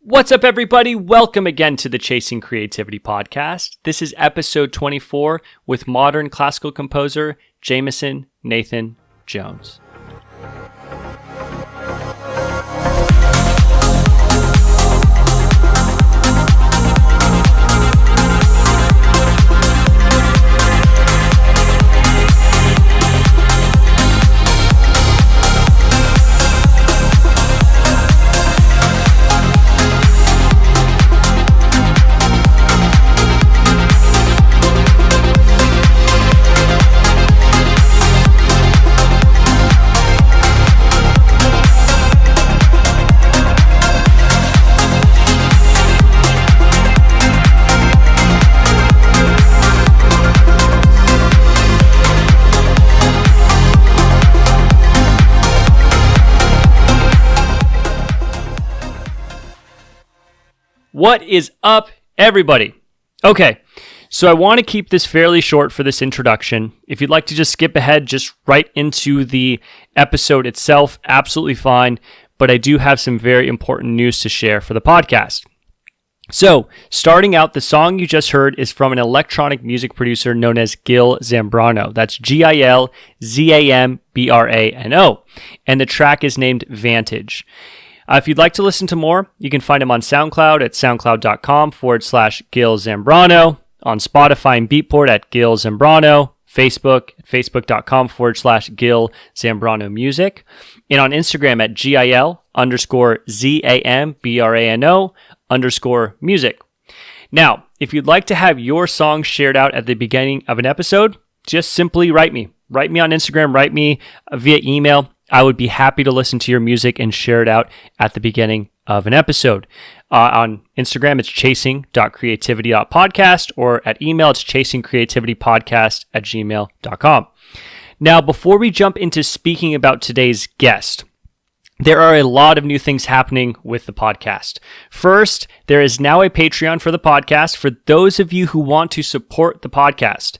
What's up, everybody? Welcome again to the Chasing Creativity podcast. This is episode 24 with modern classical composer Jameson Nathan Jones. What is up, everybody? Okay, so I want to keep this fairly short for this introduction. If you'd like to just skip ahead, just right into the episode itself, absolutely fine. But I do have some very important news to share for the podcast. So, starting out, the song you just heard is from an electronic music producer known as Gil Zambrano. That's Gilzambrano. And the track is named Vantage. If you'd like to listen to more, you can find him on SoundCloud at soundcloud.com/Gil Zambrano, on Spotify and Beatport at Gil Zambrano, Facebook at facebook.com/Gil Zambrano Music, and on Instagram at GIL_ZAMBRANO_music. Now, if you'd like to have your song shared out at the beginning of an episode, just simply write me. Write me on Instagram, write me via email. I would be happy to listen to your music and share it out at the beginning of an episode. On Instagram, it's chasing.creativity.podcast, or at email, it's chasingcreativitypodcast@gmail.com. Now, before we jump into speaking about today's guest, there are a lot of new things happening with the podcast. First, there is now a Patreon for the podcast for those of you who want to support the podcast.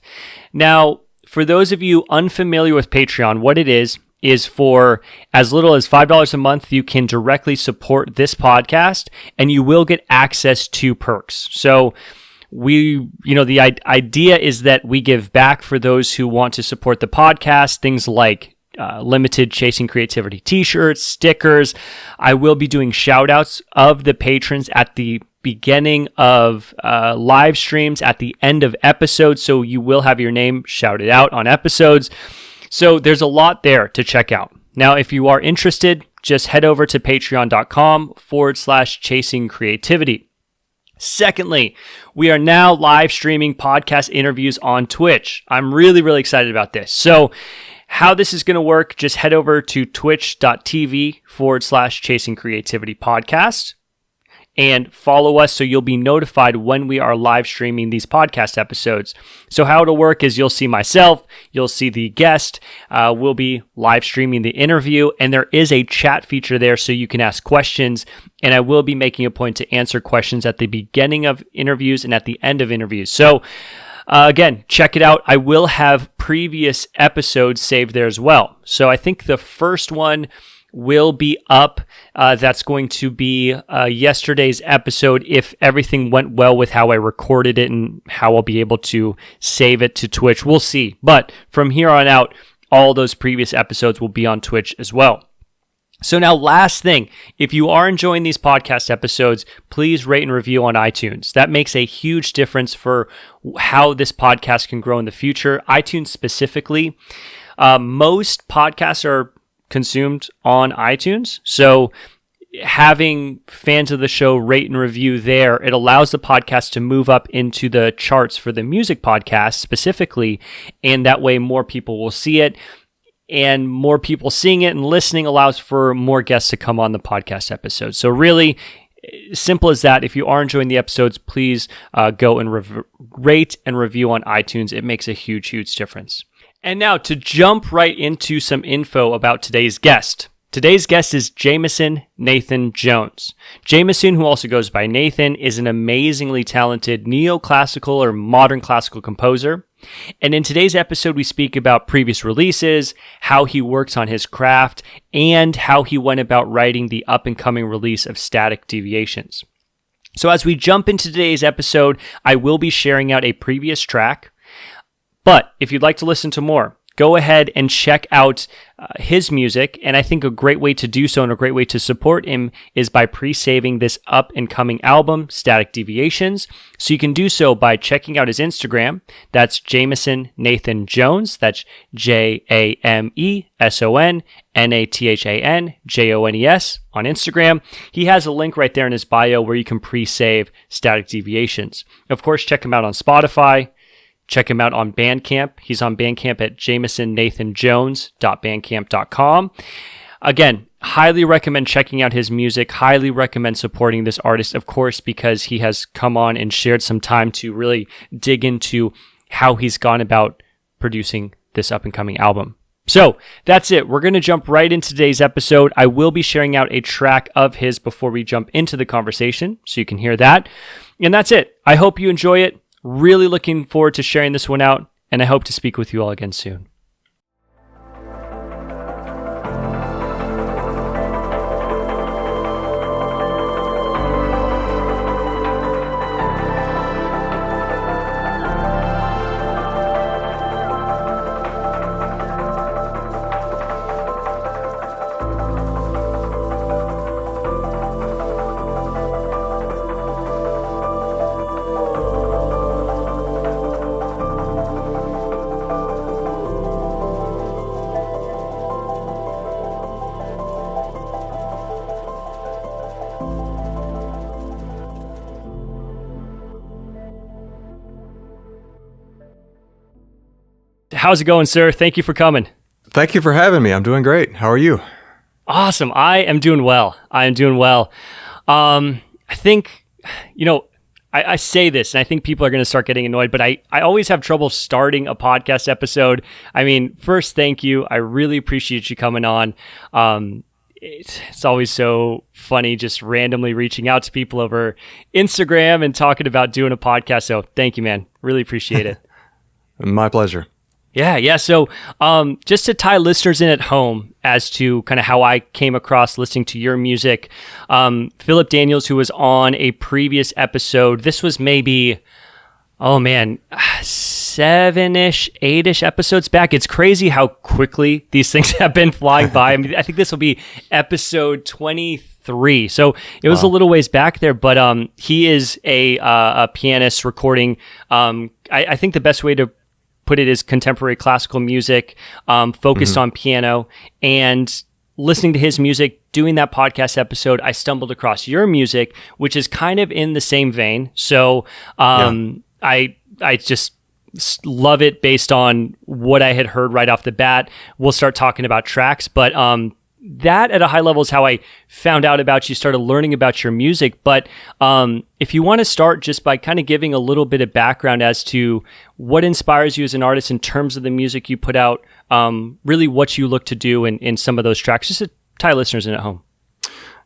Now, for those of you unfamiliar with Patreon, what it is for as little as $5 a month, you can directly support this podcast and you will get access to perks. So the idea is that we give back for those who want to support the podcast, things like limited Chasing Creativity t-shirts, stickers. I will be doing shout outs of the patrons at the beginning of live streams, at the end of episodes. So you will have your name shouted out on episodes. So there's a lot there to check out. Now, if you are interested, just head over to patreon.com/Chasing Creativity. Secondly, we are now live streaming podcast interviews on Twitch. I'm really, really excited about this. So how this is going to work, just head over to twitch.tv/Chasing Creativity Podcast and follow us so you'll be notified when we are live streaming these podcast episodes. So how it'll work is you'll see myself, you'll see the guest, we'll be live streaming the interview, and there is a chat feature there so you can ask questions, and I will be making a point to answer questions at the beginning of interviews and at the end of interviews. So again, check it out. I will have previous episodes saved there as well. So I think the first one will be up. That's going to be yesterday's episode if everything went well with how I recorded it and how I'll be able to save it to Twitch. We'll see. But from here on out, all those previous episodes will be on Twitch as well. So now, last thing, if you are enjoying these podcast episodes, please rate and review on iTunes. That makes a huge difference for how this podcast can grow in the future. iTunes specifically, most podcasts are consumed on iTunes. So having fans of the show rate and review there, it allows the podcast to move up into the charts for the music podcast specifically. And that way more people will see it, and more people seeing it and listening allows for more guests to come on the podcast episode. So really simple as that. If you are enjoying the episodes, please go and rate and review on iTunes. It makes a huge, huge difference. And now to jump right into some info about today's guest. Today's guest is Jameson Nathan Jones. Jameson, who also goes by Nathan, is an amazingly talented neoclassical or modern classical composer. And in today's episode, we speak about previous releases, how he works on his craft, and how he went about writing the up-and-coming release of Static Deviations. So as we jump into today's episode, I will be sharing out a previous track. But if you'd like to listen to more, go ahead and check out his music. And I think a great way to do so and a great way to support him is by pre-saving this up-and-coming album, Static Deviations. So you can do so by checking out his Instagram. That's Jameson Nathan Jones. That's JamesonNathanJones on Instagram. He has a link right there in his bio where you can pre-save Static Deviations. Of course, check him out on Spotify. Check him out on Bandcamp. He's on Bandcamp at jamesonnathanjones.bandcamp.com. Again, highly recommend checking out his music. Highly recommend supporting this artist, of course, because he has come on and shared some time to really dig into how he's gone about producing this up-and-coming album. So that's it. We're going to jump right into today's episode. I will be sharing out a track of his before we jump into the conversation, so you can hear that. And that's it. I hope you enjoy it. Really looking forward to sharing this one out, and I hope to speak with you all again soon. How's it going, sir? Thank you for coming. Thank you for having me. I'm doing great. How are you? Awesome. I am doing well. I think, I say this, and I think people are going to start getting annoyed, but I always have trouble starting a podcast episode. I mean, first, thank you. I really appreciate you coming on. It's always so funny just randomly reaching out to people over Instagram and talking about doing a podcast. So thank you, man. Really appreciate it. My pleasure. Yeah. So just to tie listeners in at home as to kind of how I came across listening to your music, Philip Daniels, who was on a previous episode, this was maybe, 7-ish, 8-ish episodes back. It's crazy how quickly these things have been flying by. I mean, I think this will be episode 23. So it was a little ways back there, but he is a pianist recording. I think the best way to put it is contemporary classical music, focused on piano, and listening to his music, doing that podcast episode, I stumbled across your music, which is kind of in the same vein. So I just love it based on what I had heard right off the bat. We'll start talking about tracks, but that at a high level is how I found out about you, started learning about your music. But if you want to start just by kind of giving a little bit of background as to what inspires you as an artist in terms of the music you put out, really what you look to do in some of those tracks, just to tie listeners in at home.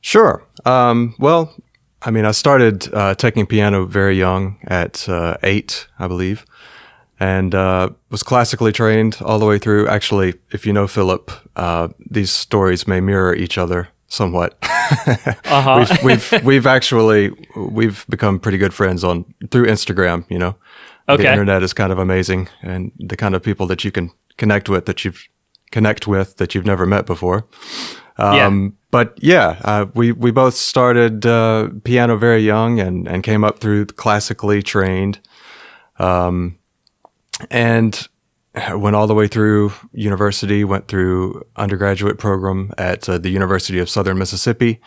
Sure. Well, I mean, I started taking piano very young at 8, I believe, and was classically trained all the way through. Actually, if you know Philip, these stories may mirror each other somewhat. We've become pretty good friends through Instagram. You know, okay. The internet is kind of amazing, and the kind of people that you can connect with that you've never met before. But yeah, we both started piano very young and came up through classically trained. And went all the way through university, went through undergraduate program at the University of Southern Mississippi,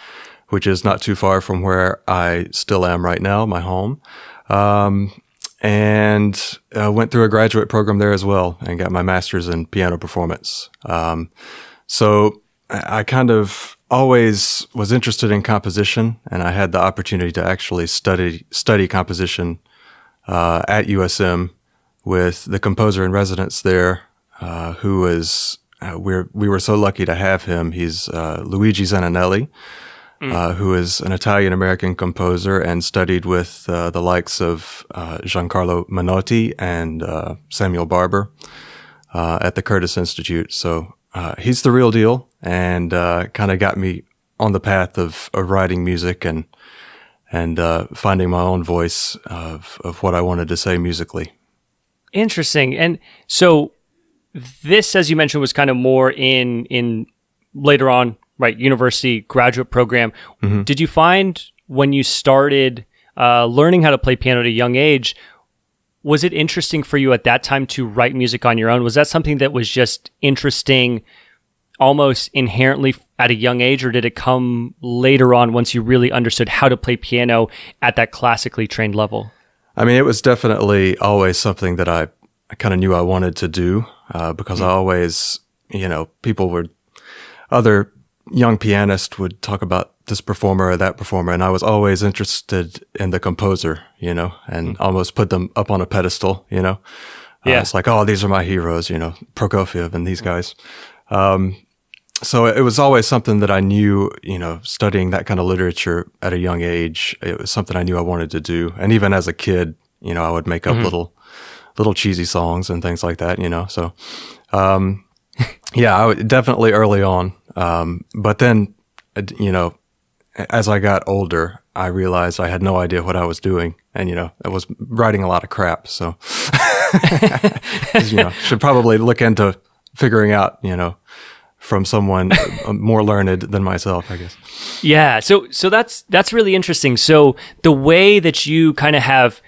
which is not too far from where I still am right now, my home. And went through a graduate program there as well and got my master's in piano performance. So I kind of always was interested in composition, and I had the opportunity to actually study composition at USM with the composer in residence there, who is, we were so lucky to have him. He's Luigi Zanninelli, who is an Italian-American composer and studied with the likes of Giancarlo Menotti and Samuel Barber at the Curtis Institute. So he's the real deal, and kind of got me on the path of writing music and and finding my own voice of what I wanted to say musically. Interesting. And so this, as you mentioned, was kind of more in later on, right, university graduate program. Mm-hmm. Did you find when you started learning how to play piano at a young age, was it interesting for you at that time to write music on your own? Was that something that was just interesting almost inherently at a young age, or did it come later on once you really understood how to play piano at that classically trained level? I mean, it was definitely always something that I kind of knew I wanted to do because I always, other young pianists would talk about this performer or that performer, and I was always interested in the composer, and almost put them up on a pedestal, Yeah. It's like, oh, these are my heroes, Prokofiev and these guys. So it was always something that I knew, studying that kind of literature at a young age, it was something I knew I wanted to do. And even as a kid, I would make up little cheesy songs and things like that, So, I would definitely early on. But then, as I got older, I realized I had no idea what I was doing. And, I was writing a lot of crap. So, should probably look into figuring out, from someone more learned than myself, I guess. Yeah. So that's really interesting. So the way that you kind of have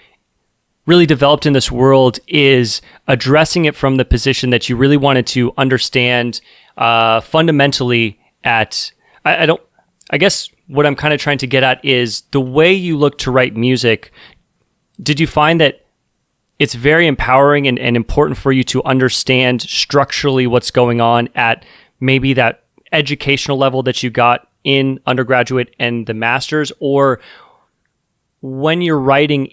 really developed in this world is addressing it from the position that you really wanted to understand fundamentally I guess what I'm kind of trying to get at is the way you look to write music. Did you find that it's very empowering and important for you to understand structurally what's going on at maybe that educational level that you got in undergraduate and the master's? Or when you're writing,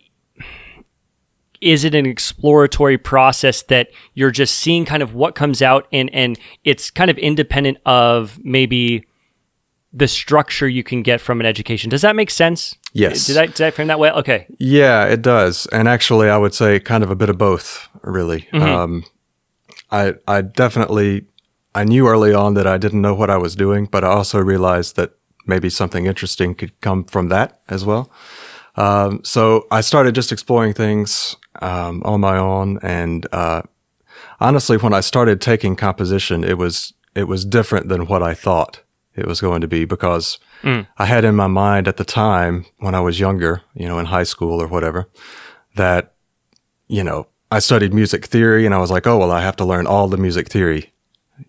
is it an exploratory process that you're just seeing kind of what comes out and it's kind of independent of maybe the structure you can get from an education? Does that make sense? Yes. Did I frame that well? Okay. Yeah, it does. And actually, I would say kind of a bit of both, really. Mm-hmm. I definitely, I knew early on that I didn't know what I was doing, but I also realized that maybe something interesting could come from that as well. So I started just exploring things on my own. And honestly, when I started taking composition, it was different than what I thought it was going to be, because I had in my mind at the time when I was younger, in high school or whatever, that, I studied music theory and I was like, oh, well, I have to learn all the music theory,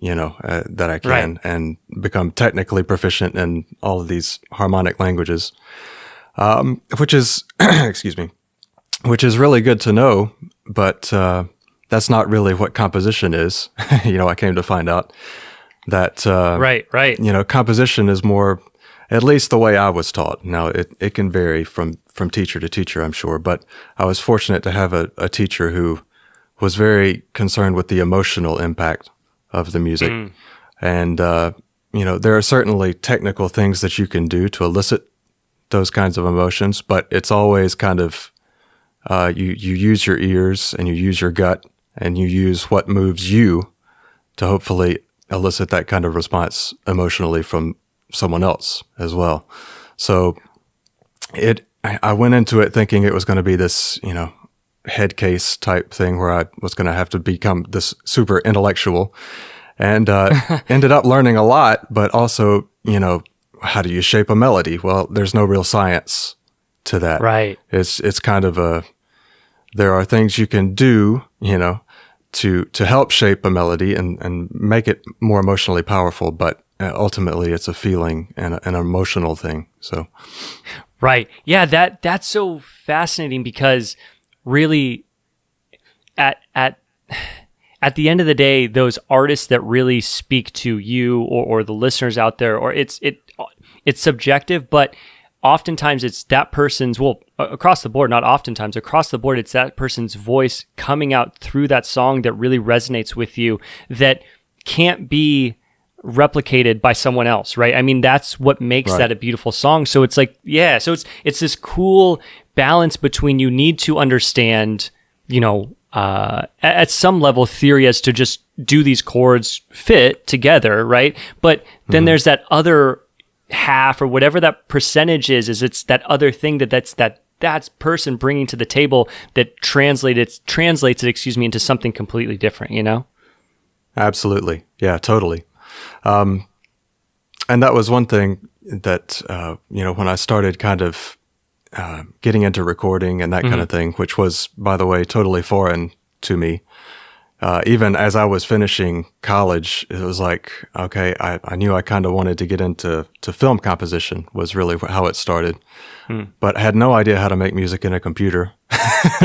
that I can, and become technically proficient in all of these harmonic languages, which is, excuse me, which is really good to know, but that's not really what composition is. I came to find out that, right. Composition is more, at least the way I was taught. Now, it can vary from teacher to teacher, I'm sure, but I was fortunate to have a teacher who was very concerned with the emotional impact of the music. And, there are certainly technical things that you can do to elicit those kinds of emotions, but it's always kind of, you use your ears and you use your gut and you use what moves you to hopefully elicit that kind of response emotionally from someone else as well. So I went into it thinking it was going to be this, head case type thing where I was going to have to become this super intellectual, and ended up learning a lot, but also, how do you shape a melody? Well, there's no real science to that. Right. It's kind of there are things you can do, to help shape a melody and make it more emotionally powerful, but ultimately it's a feeling and an emotional thing. So, right. Yeah, that's so fascinating, because really at the end of the day, those artists that really speak to you or the listeners out there, or it's subjective, but oftentimes it's that person's, across the board, not oftentimes, across the board, it's that person's voice coming out through that song that really resonates with you, that can't be replicated by someone else, right? I mean, that's what makes that a beautiful song. So it's like, yeah, so it's this cool balance between, you need to understand, at some level, theory as to just do these chords fit together, right? But then there's that other half or whatever that percentage is it's that other thing that's person bringing to the table that translates it, into something completely different, you know? Absolutely. Yeah, totally. And that was one thing that, when I started kind of getting into recording and that kind of thing, which was, by the way, totally foreign to me. Even as I was finishing college, it was like, okay, I knew I kind of wanted to get into film composition was really how it started. But I had no idea how to make music in a computer.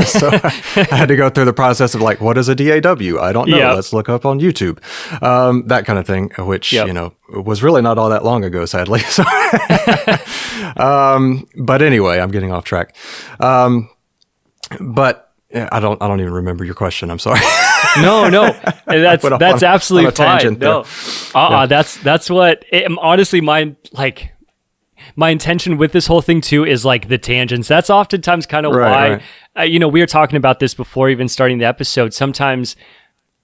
So I had to go through the process of like, what is a DAW? I don't know. Yep. Let's look up on YouTube. That kind of thing, which, was really not all that long ago, sadly. So, but anyway, I'm getting off track. But I don't even remember your question. I'm sorry. No, that's absolutely fine. No, that's what. Honestly, my intention with this whole thing too is like the tangents. That's oftentimes kind of why. We were talking about this before even starting the episode. Sometimes,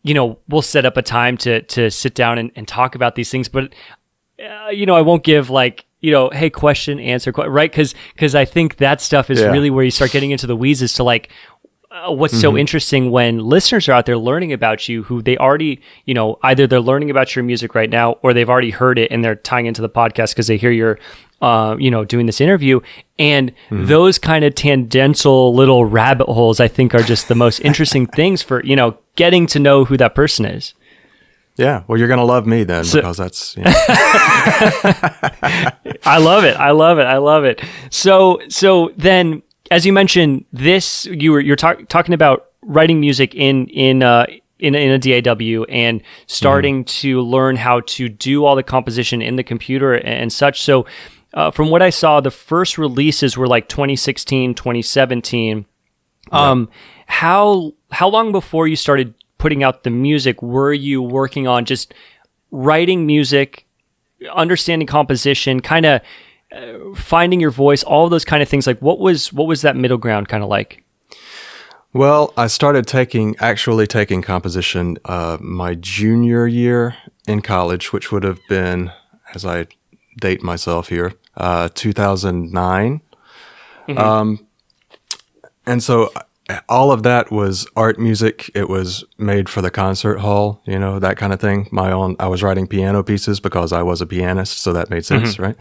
we'll set up a time to sit down and talk about these things, but I won't give like, hey, question, answer, right? Because I think that stuff is really where you start getting into the weeds as to like, what's so interesting when listeners are out there learning about you who they already, either they're learning about your music right now or they've already heard it and they're tying into the podcast because they hear you're, doing this interview. And those kind of tangential little rabbit holes, I think, are just the most interesting things for, getting to know who that person is. Yeah. Well, you're going to love me then because that's, I love it. So then, as you mentioned, you're talking about writing music in a DAW and starting to learn how to do all the composition in the computer and such. So, from what I saw, the first releases were like 2016, 2017. How long before you started putting out the music were you working on just writing music, understanding composition, kind of finding your voice, all of those kind of things? Like what was that middle ground kind of like? Well, I started actually taking composition my junior year in college, which would have been, as I date myself here, 2009. And so all of that was art music. It was made for the concert hall, that kind of thing. I was writing piano pieces because I was a pianist, so that made sense, right?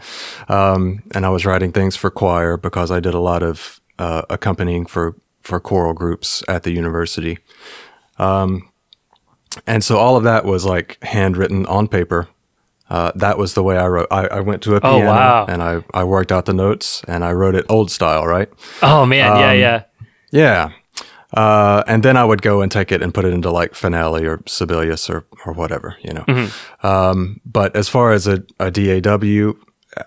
And I was writing things for choir because I did a lot of accompanying for choral groups at the university. And so all of that was like handwritten on paper. That was the way I wrote. I went to a piano and I worked out the notes and I wrote it old style, right? Oh man, yeah. And then I would go and take it and put it into like Finale or Sibelius or whatever, But as far as a DAW,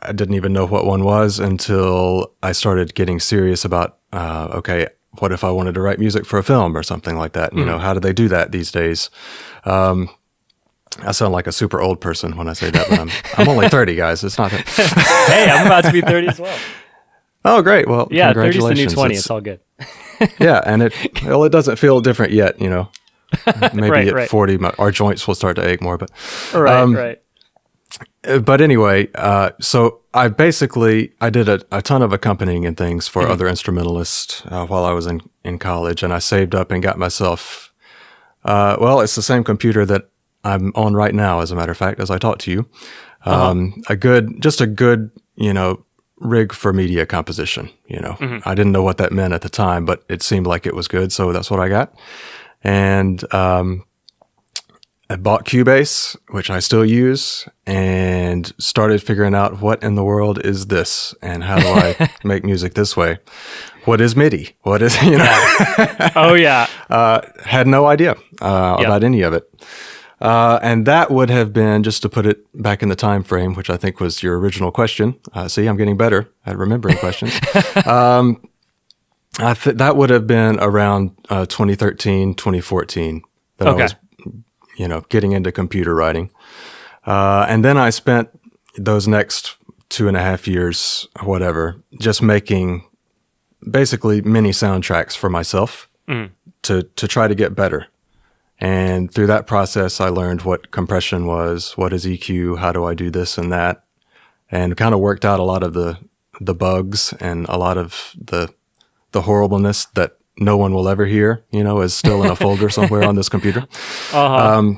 I didn't even know what one was until I started getting serious about, okay, what if I wanted to write music for a film or something like that? How do they do that these days? I sound like a super old person when I say that, but I'm only 30, guys. It's not that. Hey, I'm about to be 30 as well. Oh, great. Well, yeah, 30's congratulations. the new 20. It's all good. Yeah, and it doesn't feel different yet, Maybe at 40, our joints will start to ache more, but right. But anyway, so I did a ton of accompanying and things for other instrumentalists while I was in college, and I saved up and got myself. It's the same computer that I'm on right now, as a matter of fact, as I talk to you. A good, rig for media composition, I didn't know what that meant at the time, but it seemed like it was good. So that's what I got. And, I bought Cubase, which I still use, and started figuring out what in the world is this and how do I make music this way? What is MIDI? What is, Oh yeah. Had no idea, about any of it. And that would have been, just to put it back in the time frame, which I think was your original question. See, I'm getting better at remembering questions. That would have been around 2013, 2014 that I was, getting into computer writing. And then I spent those next 2.5 years, whatever, just making basically mini soundtracks for myself to try to get better. And through that process, I learned what compression was, what is EQ, how do I do this and that. and kind of worked out a lot of the bugs and a lot of the horribleness that no one will ever hear, is still in a folder somewhere on this computer. Uh-huh.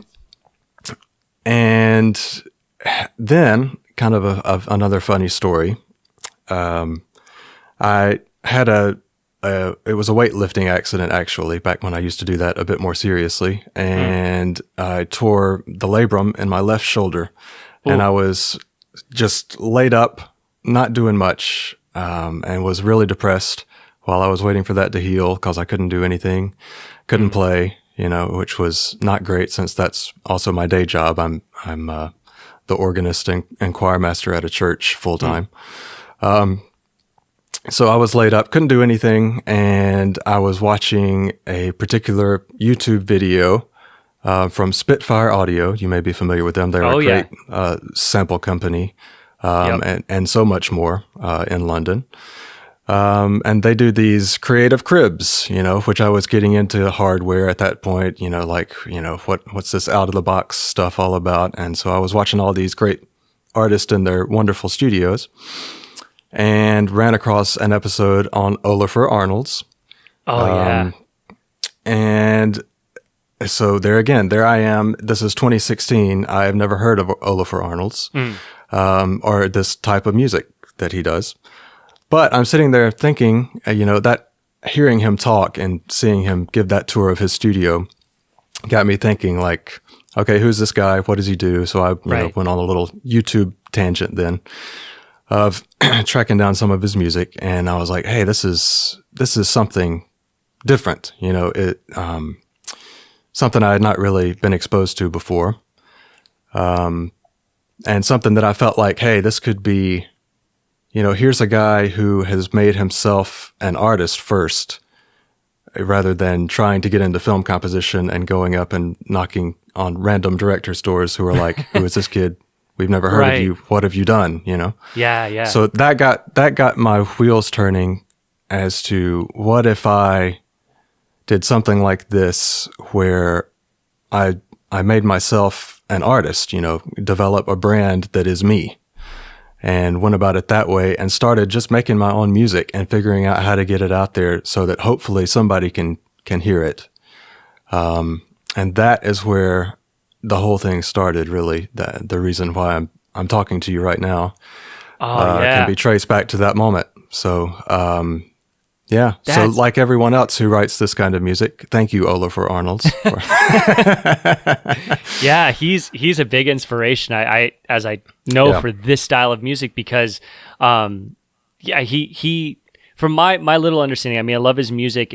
And then kind of another funny story. I had it was a weightlifting accident, actually, back when I used to do that a bit more seriously. And I tore the labrum in my left shoulder. Ooh. And I was just laid up, not doing much, and was really depressed while I was waiting for that to heal because I couldn't do anything, couldn't play, which was not great since that's also my day job. I'm the organist and choir master at a church full time. So I was laid up, couldn't do anything, and I was watching a particular YouTube video from Spitfire Audio. You may be familiar with them. They're a great sample company and so much more in London. And they do these creative cribs, which I was getting into hardware at that point, what's this out-of-the-box stuff all about? And so I was watching all these great artists in their wonderful studios, and ran across an episode on Olafur Arnalds. And so there I am. This is 2016. I have never heard of Olafur Arnalds or this type of music that he does. But I'm sitting there thinking, that hearing him talk and seeing him give that tour of his studio got me thinking, like, okay, who's this guy? What does he do? So I went on a little YouTube tangent then of tracking down some of his music, and I was like, hey, this is something different, something I had not really been exposed to before, and something that I felt like, hey, this could be, here's a guy who has made himself an artist first, rather than trying to get into film composition and going up and knocking on random directors' doors who are like, who is this kid? We've never heard of you. What have you done? Yeah. So that got my wheels turning as to what if I did something like this, where I made myself an artist, develop a brand that is me, and went about it that way and started just making my own music and figuring out how to get it out there so that hopefully somebody can hear it. And that is where the whole thing started, really. The reason why I'm talking to you right now can be traced back to that moment. So, So like everyone else who writes this kind of music, thank you, Olafur Arnalds. Yeah, he's a big inspiration. I for this style of music because, he from my little understanding. I mean, I love his music.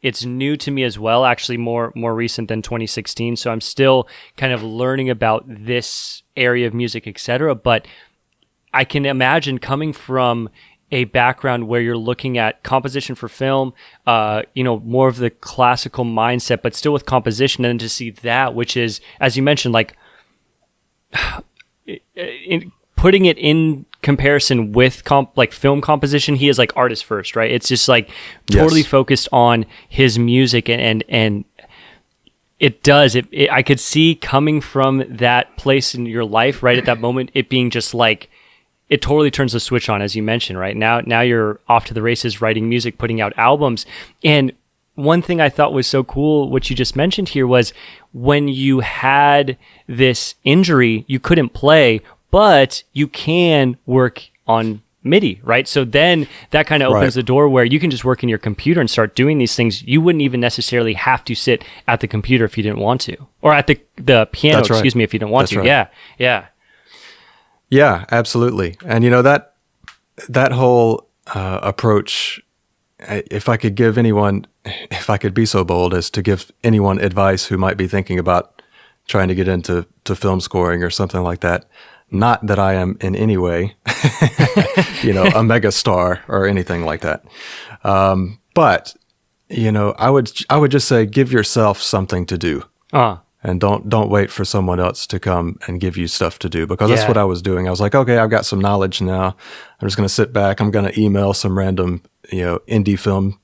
It's new to me as well, actually more recent than 2016. So I'm still kind of learning about this area of music, etc. But I can imagine coming from a background where you're looking at composition for film, more of the classical mindset, but still with composition, and to see that, which is, as you mentioned, like putting it in comparison with film composition, he is like artist first, right? It's just like totally focused on his music, and it does. I could see coming from that place in your life, right at that moment, it being just like, it totally turns the switch on, as you mentioned, right? Now you're off to the races, writing music, putting out albums. And one thing I thought was so cool, what you just mentioned here, was when you had this injury, you couldn't play, but you can work on MIDI, right? So then that kind of opens the door where you can just work in your computer and start doing these things. You wouldn't even necessarily have to sit at the computer if you didn't want to, or at the piano, if you didn't want to. Right. Yeah, absolutely. And that whole approach, if I could be so bold as to give anyone advice who might be thinking about trying to get into film scoring or something like that, not that I am in any way, a mega star or anything like that. But I would just say, give yourself something to do. And don't wait for someone else to come and give you stuff to do, because that's what I was doing. I was like, okay, I've got some knowledge now. I'm just going to sit back. I'm going to email some random, indie film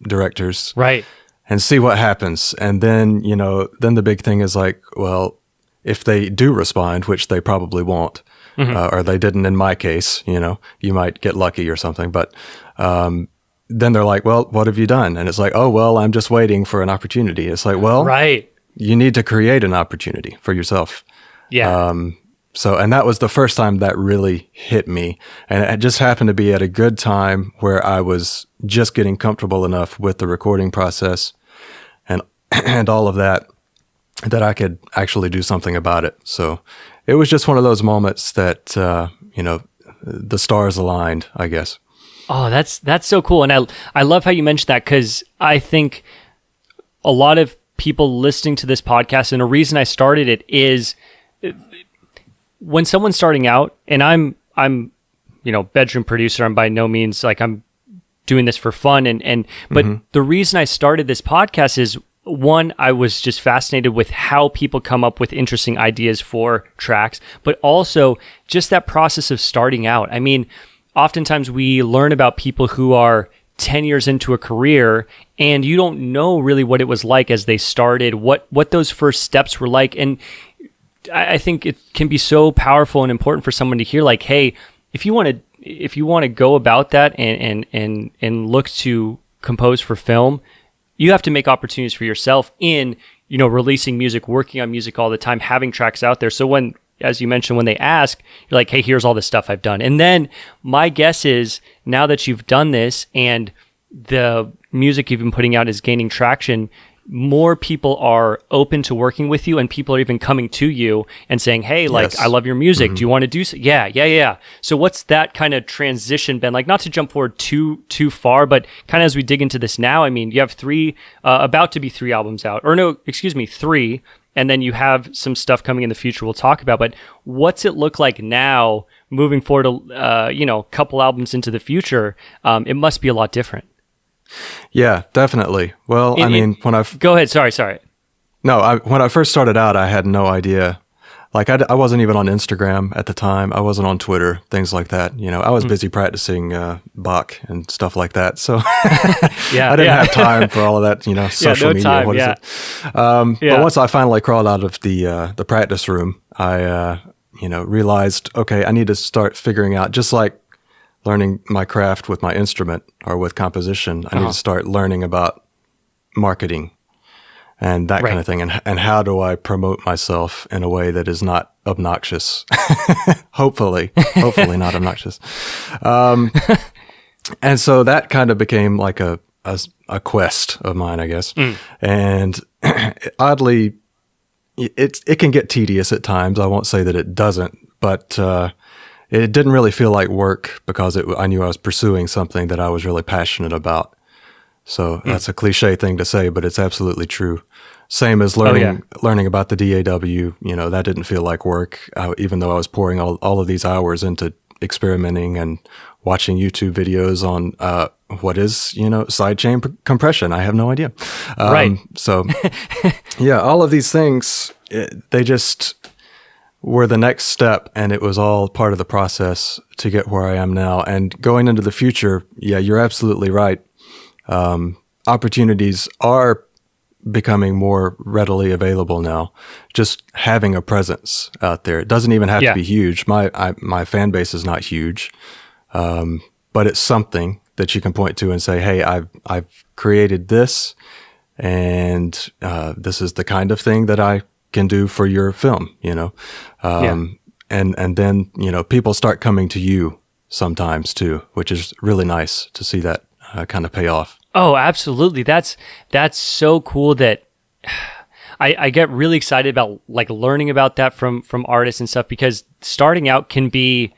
directors, right, and see what happens. And then, then the big thing is like, well, if they do respond, which they probably won't, or they didn't in my case. You might get lucky or something, but then they're like, well, what have you done? And it's like, oh, well, I'm just waiting for an opportunity. It's like, well, right. You need to create an opportunity for yourself. Yeah. And that was the first time that really hit me. And it just happened to be at a good time where I was just getting comfortable enough with the recording process and all of that I could actually do something about it. So it was just one of those moments that, the stars aligned, I guess. Oh, that's so cool. And I love how you mentioned that, because I think a lot of people listening to this podcast, and a reason I started it is when someone's starting out, and I'm bedroom producer, I'm by no means like I'm doing this for fun. But the reason I started this podcast is, one, I was just fascinated with how people come up with interesting ideas for tracks, but also just that process of starting out. I mean, oftentimes we learn about people who are 10 years into a career, and you don't know really what it was like as they started, what those first steps were like. And I think it can be so powerful and important for someone to hear, like, hey, if you want to go about that and look to compose for film, you have to make opportunities for yourself in, releasing music, working on music all the time, having tracks out there. So when, as you mentioned, when they ask, you're like, hey, here's all the stuff I've done. And then my guess is, now that you've done this and the music you've been putting out is gaining traction, more people are open to working with you, and people are even coming to you and saying, hey, like, yes, I love your music. Do you want to do so? Yeah. So what's that kind of transition been like? Not to jump forward too far, but kind of as we dig into this now, I mean, you have about to be 3 albums out, or no, excuse me, 3. And then you have some stuff coming in the future we'll talk about. But what's it look like now, moving forward, a couple albums into the future? It must be a lot different. Yeah, definitely. Well, go ahead. Sorry. No, when I first started out, I had no idea. Like, I wasn't even on Instagram at the time. I wasn't on Twitter, things like that. I was busy practicing Bach and stuff like that. So I didn't have time for all of that, social media. Time, what is it? But once I finally crawled out of the practice room, I realized, okay, I need to start figuring out, just like learning my craft with my instrument or with composition, I need to start learning about marketing and that kind of thing. And how do I promote myself in a way that is not obnoxious? Hopefully not obnoxious. And so that kind of became like a quest of mine, I guess. And oddly, it can get tedious at times. I won't say that it doesn't, but it didn't really feel like work, because I knew I was pursuing something that I was really passionate about. So that's a cliche thing to say, but it's absolutely true. Same as learning about the DAW, that didn't feel like work, even though I was pouring all of these hours into experimenting and watching YouTube videos on what is, sidechain compression. I have no idea. So, yeah, all of these things, they just were the next step, and it was all part of the process to get where I am now. And going into the future, yeah, you're absolutely right. Opportunities are becoming more readily available now. Just having a presence out there. It doesn't even have to be huge. My fan base is not huge, but it's something that you can point to and say, hey, I've created this, and this is the kind of thing that I can do for your film, and then, people start coming to you sometimes too, which is really nice to see that kind of pay off. Oh, absolutely. That's so cool that I get really excited about, like, learning about that from artists and stuff, because starting out can be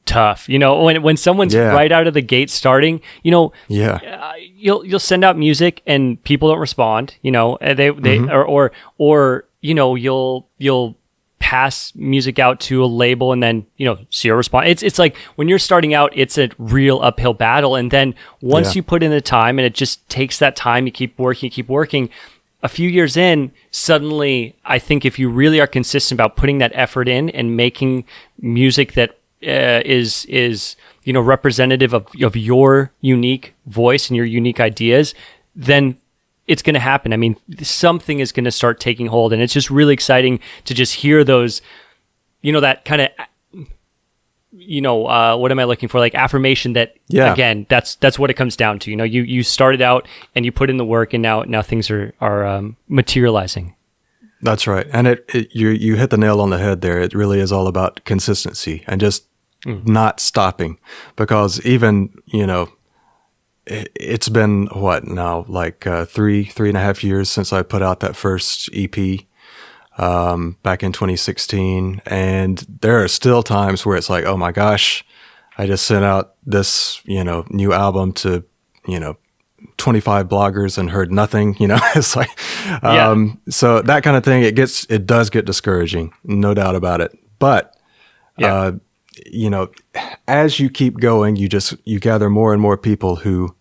tough. When someone's right out of the gate starting, you'll send out music and people don't respond, you'll pass music out to a label and then, zero response. It's like when you're starting out, it's a real uphill battle. And then once you put in the time, and it just takes that time, you keep working, a few years in, suddenly, I think if you really are consistent about putting that effort in and making music that is representative of your unique voice and your unique ideas, then it's going to happen. I mean, something is going to start taking hold, and it's just really exciting to just hear those, that kind of what am I looking for? Like affirmation that, again, that's what it comes down to. You started out and you put in the work, and now things are materializing. That's right. And you hit the nail on the head there. It really is all about consistency and just not stopping, because even, it's been what now, like 3.5 years since I put out that first EP. Back in 2016, and there are still times where it's like, oh my gosh, I just sent out this, new album to, 25 bloggers and heard nothing, it's like, so that kind of thing, it does get discouraging, no doubt about it. But, as you keep going, you gather more and more people who,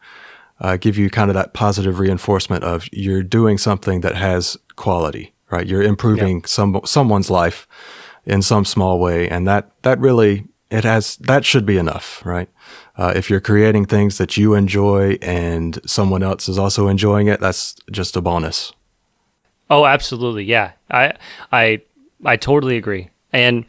give you kind of that positive reinforcement of you're doing something that has quality. Right, you're improving someone's life in some small way, and that really that should be enough, right? If you're creating things that you enjoy and someone else is also enjoying it, that's just a bonus. Oh, absolutely, yeah. I totally agree, and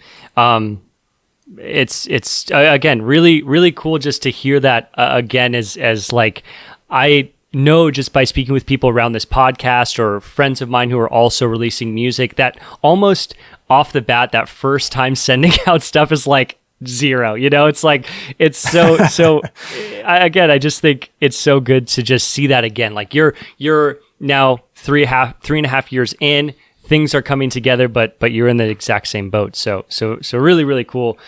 it's again really really cool just to hear that again as like I know just by speaking with people around this podcast or friends of mine who are also releasing music that almost off the bat, that first time sending out stuff is like zero, it's like, it's so I just think it's so good to just see that again. Like you're now 3.5 years in, things are coming together, but you're in the exact same boat. So really, really cool.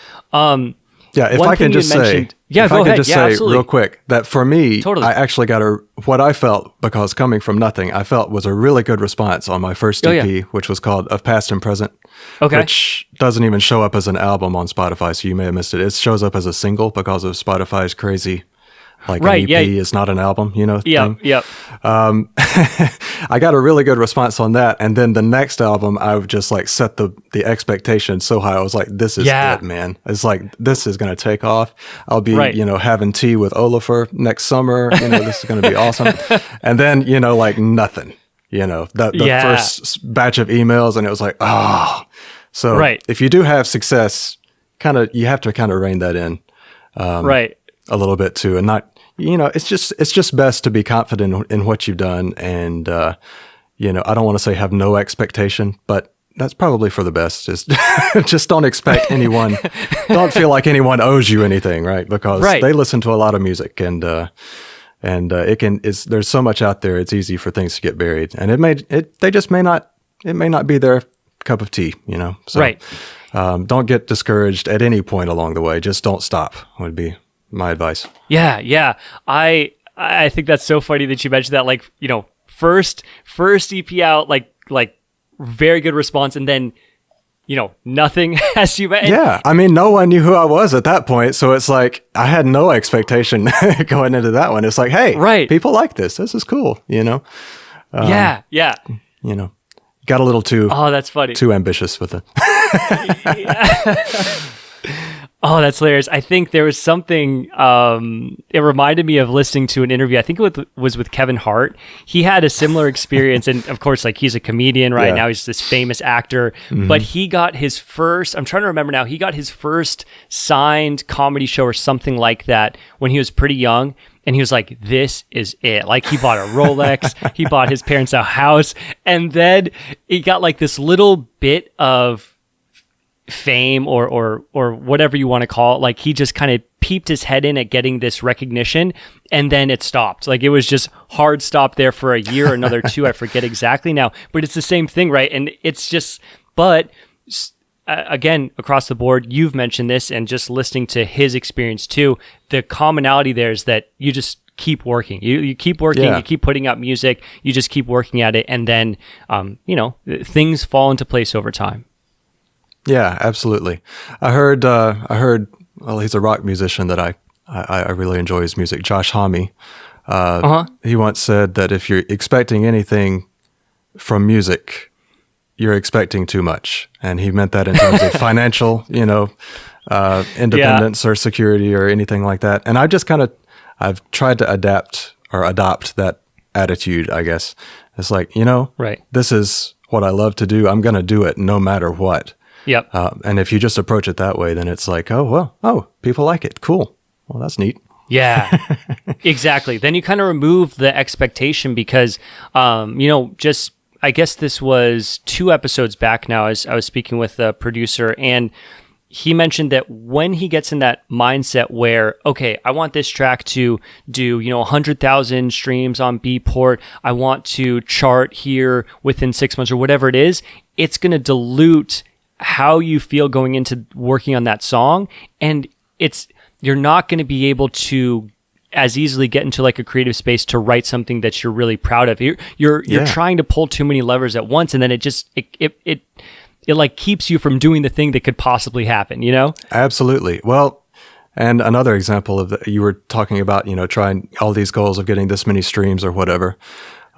Yeah, if I can just say, absolutely. real quick, that for me, totally. I actually got what I felt, because coming from nothing, I felt was a really good response on my first EP, which was called Of Past and Present, which doesn't even show up as an album on Spotify, so you may have missed it. It shows up as a single because of Spotify's crazy, like an EP is not an album, thing. Yeah. I got a really good response on that, and then the next album, I would just like set the expectation so high. I was like, "This is it, man! It's like this is going to take off. I'll be, having tea with Olafur next summer. This is going to be awesome." And then, like nothing. The first batch of emails, and it was like, oh. So if you do have success, you have to kind of rein that in, a little bit too, and not. It's just best to be confident in what you've done, and I don't want to say have no expectation, but that's probably for the best. Is just don't expect anyone, don't feel like anyone owes you anything, right? Because they listen to a lot of music, and there's so much out there. It's easy for things to get buried, and it may not be their cup of tea, So, don't get discouraged at any point along the way. Just don't stop. Would be my advice. Yeah. I think that's so funny that you mentioned that, like, first EP out, like very good response, and then, nothing as you mentioned. Yeah. I mean, no one knew who I was at that point. So it's like, I had no expectation going into that one. It's like, hey, people like this. This is cool. Yeah. Got a little too, that's funny. Too ambitious with it. Oh, that's hilarious. I think there was something, it reminded me of listening to an interview. I think it was with Kevin Hart. He had a similar experience. And of course, like, he's a comedian right now. He's this famous actor, but he got his first, I'm trying to remember now, he got his first signed comedy show or something like that when he was pretty young. And he was like, this is it. Like, he bought a Rolex, he bought his parents a house, and then he got like this little bit of fame or whatever you want to call it. Like, he just kind of peeped his head in at getting this recognition, and then it stopped. Like, it was just hard stop there for a year, another 2, I forget exactly now, but it's the same thing, right? And it's just, but again, across the board, you've mentioned this, and just listening to his experience too, the commonality there is that you just keep working. You keep working, you keep putting out music, you just keep working at it, and then things fall into place over time. Yeah, absolutely. I heard, well, he's a rock musician that I really enjoy his music, Josh Homme. He once said that if you're expecting anything from music, you're expecting too much. And he meant that in terms of financial, independence or security or anything like that. And I've tried to adopt that attitude, I guess. It's like, this is what I love to do. I'm going to do it no matter what. Yep. And if you just approach it that way, then it's like, people like it. Cool. Well, that's neat. Yeah, exactly. Then you kind of remove the expectation because, just I guess this was 2 episodes back now as I was speaking with the producer, and he mentioned that when he gets in that mindset where, okay, I want this track to do, 100,000 streams on Beatport, I want to chart here within 6 months or whatever it is, it's going to dilute how you feel going into working on that song, and you're not going to be able to as easily get into like a creative space to write something that you're really proud of. You're trying to pull too many levers at once, and then it like keeps you from doing the thing that could possibly happen, Absolutely. Well, and another example of that, you were talking about, trying all these goals of getting this many streams or whatever.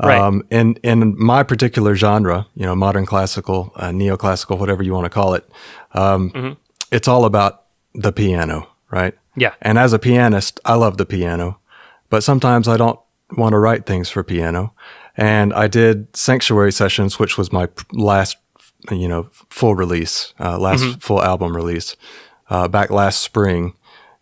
Right. In my particular genre, modern classical, neoclassical, whatever you want to call it, it's all about the piano, right? Yeah. And as a pianist, I love the piano, but sometimes I don't want to write things for piano. And I did Sanctuary Sessions, which was my last, full release, full album release, back last spring,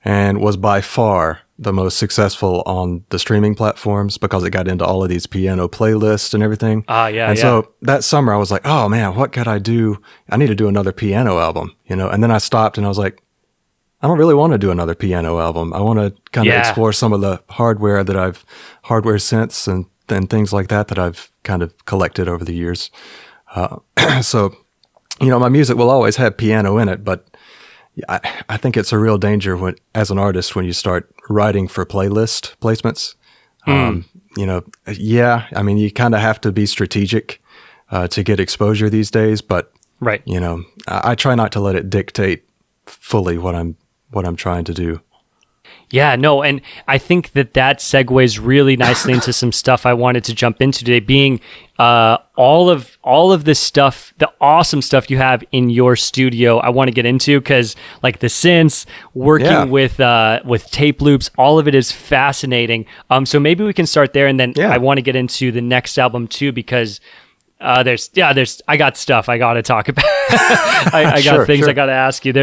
and was by far the most successful on the streaming platforms because it got into all of these piano playlists and everything. And so that summer I was like, oh man, what could I do? I need to do another piano album, and then I stopped and I was like, I don't really want to do another piano album. I want to kind of explore some of the hardware synths and things like that I've kind of collected over the years. So, my music will always have piano in it, but I think it's a real danger as an artist when you start writing for playlist placements. You kind of have to be strategic to get exposure these days, but right. I try not to let it dictate fully what I'm trying to do. Yeah, no, and I think that segues really nicely into some stuff I wanted to jump into today, being all of this stuff, the awesome stuff you have in your studio. I want to get into because like the synths, working with tape loops, all of it is fascinating. So maybe we can start there, and then I want to get into the next album too because. I got stuff I got to talk about. I got things I got to ask you.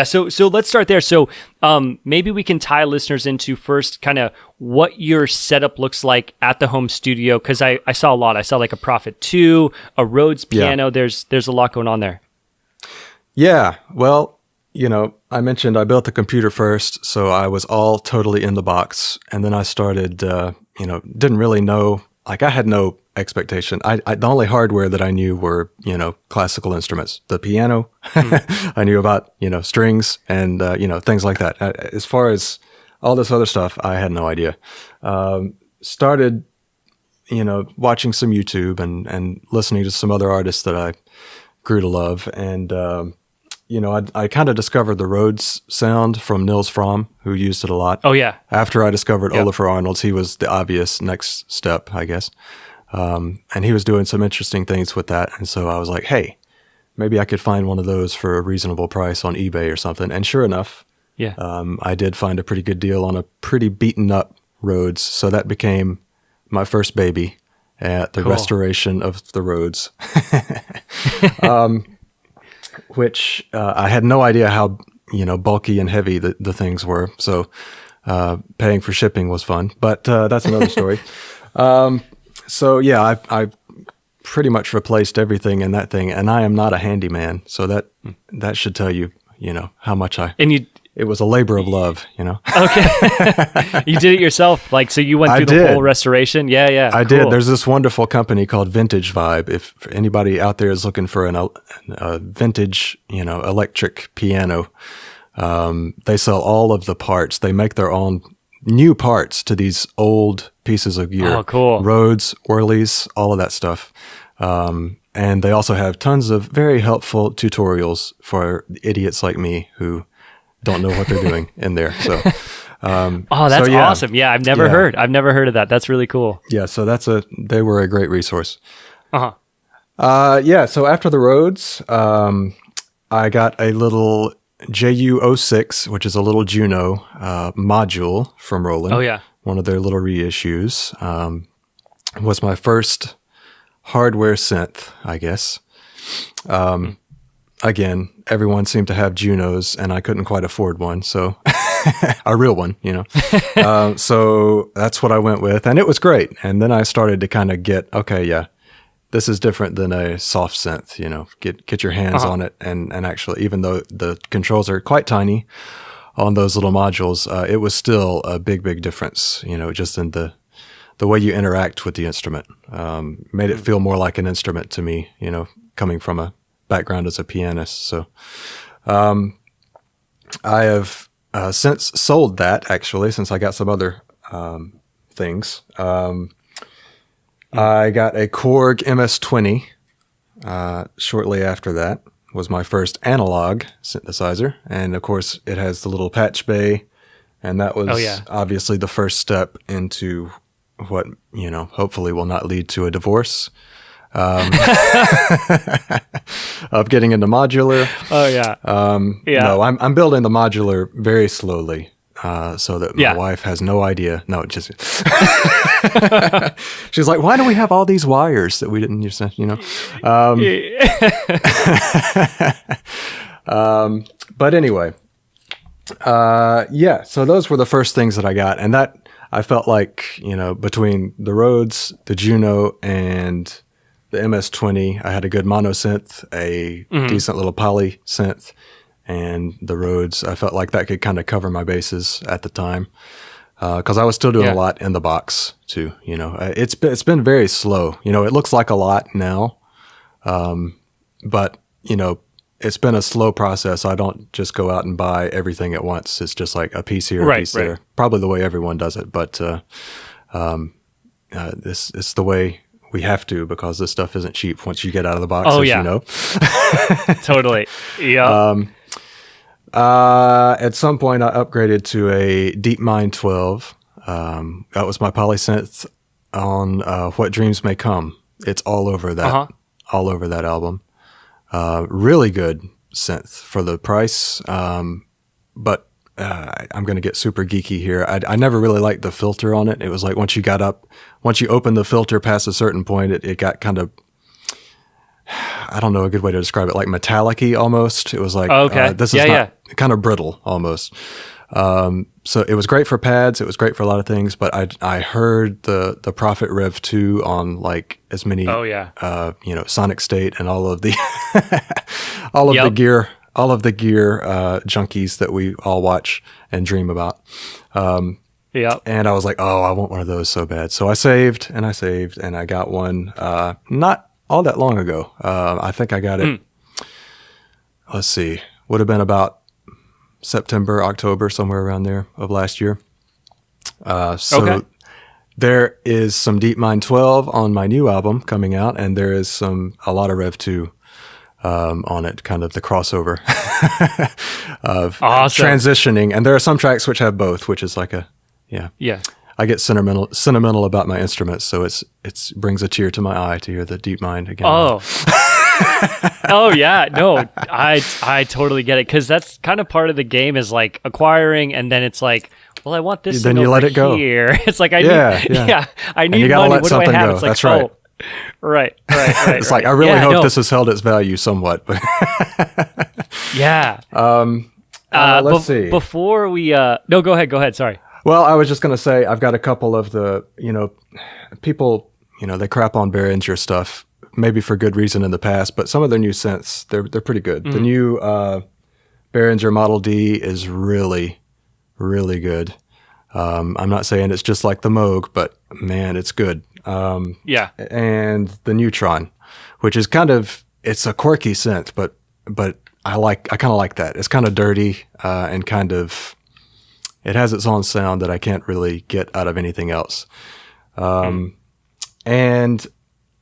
So let's start there. So maybe we can tie listeners into first kind of what your setup looks like at the home studio. Cause I saw a lot. I saw like a Prophet 2, a Rhodes piano. There's a lot going on there. Yeah. Well, I mentioned I built the computer first, so I was all totally in the box. And then I started, didn't really know, like I had no expectation. The only hardware that I knew were, classical instruments. The piano, I knew about, strings and, things like that. As far as all this other stuff, I had no idea. Started, watching some YouTube and listening to some other artists that I grew to love. And, I kind of discovered the Rhodes sound from Nils Fromm, who used it a lot. Oh, yeah. After I discovered Olafur Arnalds, he was the obvious next step, I guess. And he was doing some interesting things with that. And so I was like, hey, maybe I could find one of those for a reasonable price on eBay or something. And sure enough, I did find a pretty good deal on a pretty beaten up Rhodes. So that became my first baby at the restoration of the Rhodes, which I had no idea how, bulky and heavy the things were. So paying for shipping was fun, but that's another story. So yeah, I pretty much replaced everything in that thing, and I am not a handyman, so that should tell you, how much it was a labor of love, Okay. You did it yourself, so you went through the whole restoration. Yeah. I did. There's this wonderful company called Vintage Vibe. If anybody out there is looking for a vintage, electric piano, they sell all of the parts. They make their own new parts to these old pieces of gear. Oh, cool. Rhodes, Whirlies, all of that stuff. And they also have tons of very helpful tutorials for idiots like me who don't know what they're doing in there. So, that's awesome. Yeah, I've never heard of that. That's really cool. Yeah, so they were a great resource. Uh-huh. So after the Rhodes, I got a little JU06, which is a little Juno module from Roland. Oh, yeah. One of their little reissues. Was my first hardware synth, I guess. again, everyone seemed to have Junos, and I couldn't quite afford one, so a real one, so that's what I went with, and it was great. And then I started to kind of get, okay, yeah, this is different than a soft synth. Get your hands on it, and actually, even though the controls are quite tiny on those little modules, it was still a big difference. Just in the way you interact with the instrument, made it feel more like an instrument to me. Coming from a background as a pianist, so I have since sold that, actually, since I got some other things. I got a Korg MS-20 shortly after that. Was my first analog synthesizer, and of course it has the little patch bay, and that was obviously the first step into what hopefully will not lead to a divorce. Of getting into modular. No, I'm building the modular very slowly, so that my wife has no idea. No, just she's like, why do we have all these wires that we didn't use? But anyway, so those were the first things that I got, and that I felt like, between the Rhodes, the Juno, and the MS-20, I had a good mono synth, a decent little poly synth, and the Rhodes, I felt like that could kind of cover my bases at the time, because I was still doing a lot in the box too. It's been very slow. It looks like a lot now, but it's been a slow process. I don't just go out and buy everything at once. It's just like a piece here, a piece there. Probably the way everyone does it, but this is the way we have to, because this stuff isn't cheap once you get out of the box, Totally. Yeah. At some point, I upgraded to a DeepMind 12. That was my polysynth on What Dreams May Come. It's all over that, all over that album. Really good synth for the price, but I'm going to get super geeky here. I never really liked the filter on it. It was like once you opened the filter past a certain point, it got kind of, I don't know a good way to describe it, like metallic-y almost. It was like, this is kind of brittle almost. So it was great for pads. It was great for a lot of things, but I heard the Prophet Rev 2 on like as many, Sonic State and all of the, all of the gear junkies that we all watch and dream about. And I was like, oh, I want one of those so bad. So I saved, and I got one not all that long ago. I think I got it, let's see, would have been about September, October, somewhere around there of last year. There is some DeepMind 12 on my new album coming out, and there is a lot of Rev 2 on it, kind of the crossover of transitioning. And there are some tracks which have both, which is like I get sentimental about my instruments, so it brings a tear to my eye to hear the DeepMind again. No, I totally get it, because that's kind of part of the game, is like acquiring, and then it's like, well, I want this. Then you let it go. Here. It's like I need money. What do I have? Go. It's like, that's right. Right. It's like, I really hope this has held its value somewhat. But let's see. Before we no, go ahead. Sorry. Well, I was just going to say, I've got a couple of the, people, they crap on Behringer stuff, maybe for good reason in the past, but some of their new synths, they're pretty good. The new Behringer Model D is really, really good. I'm not saying it's just like the Moog, but man, it's good. And the Neutron, which is it's a quirky synth, but I kind of like that. It's kind of dirty and kind of, it has its own sound that I can't really get out of anything else. And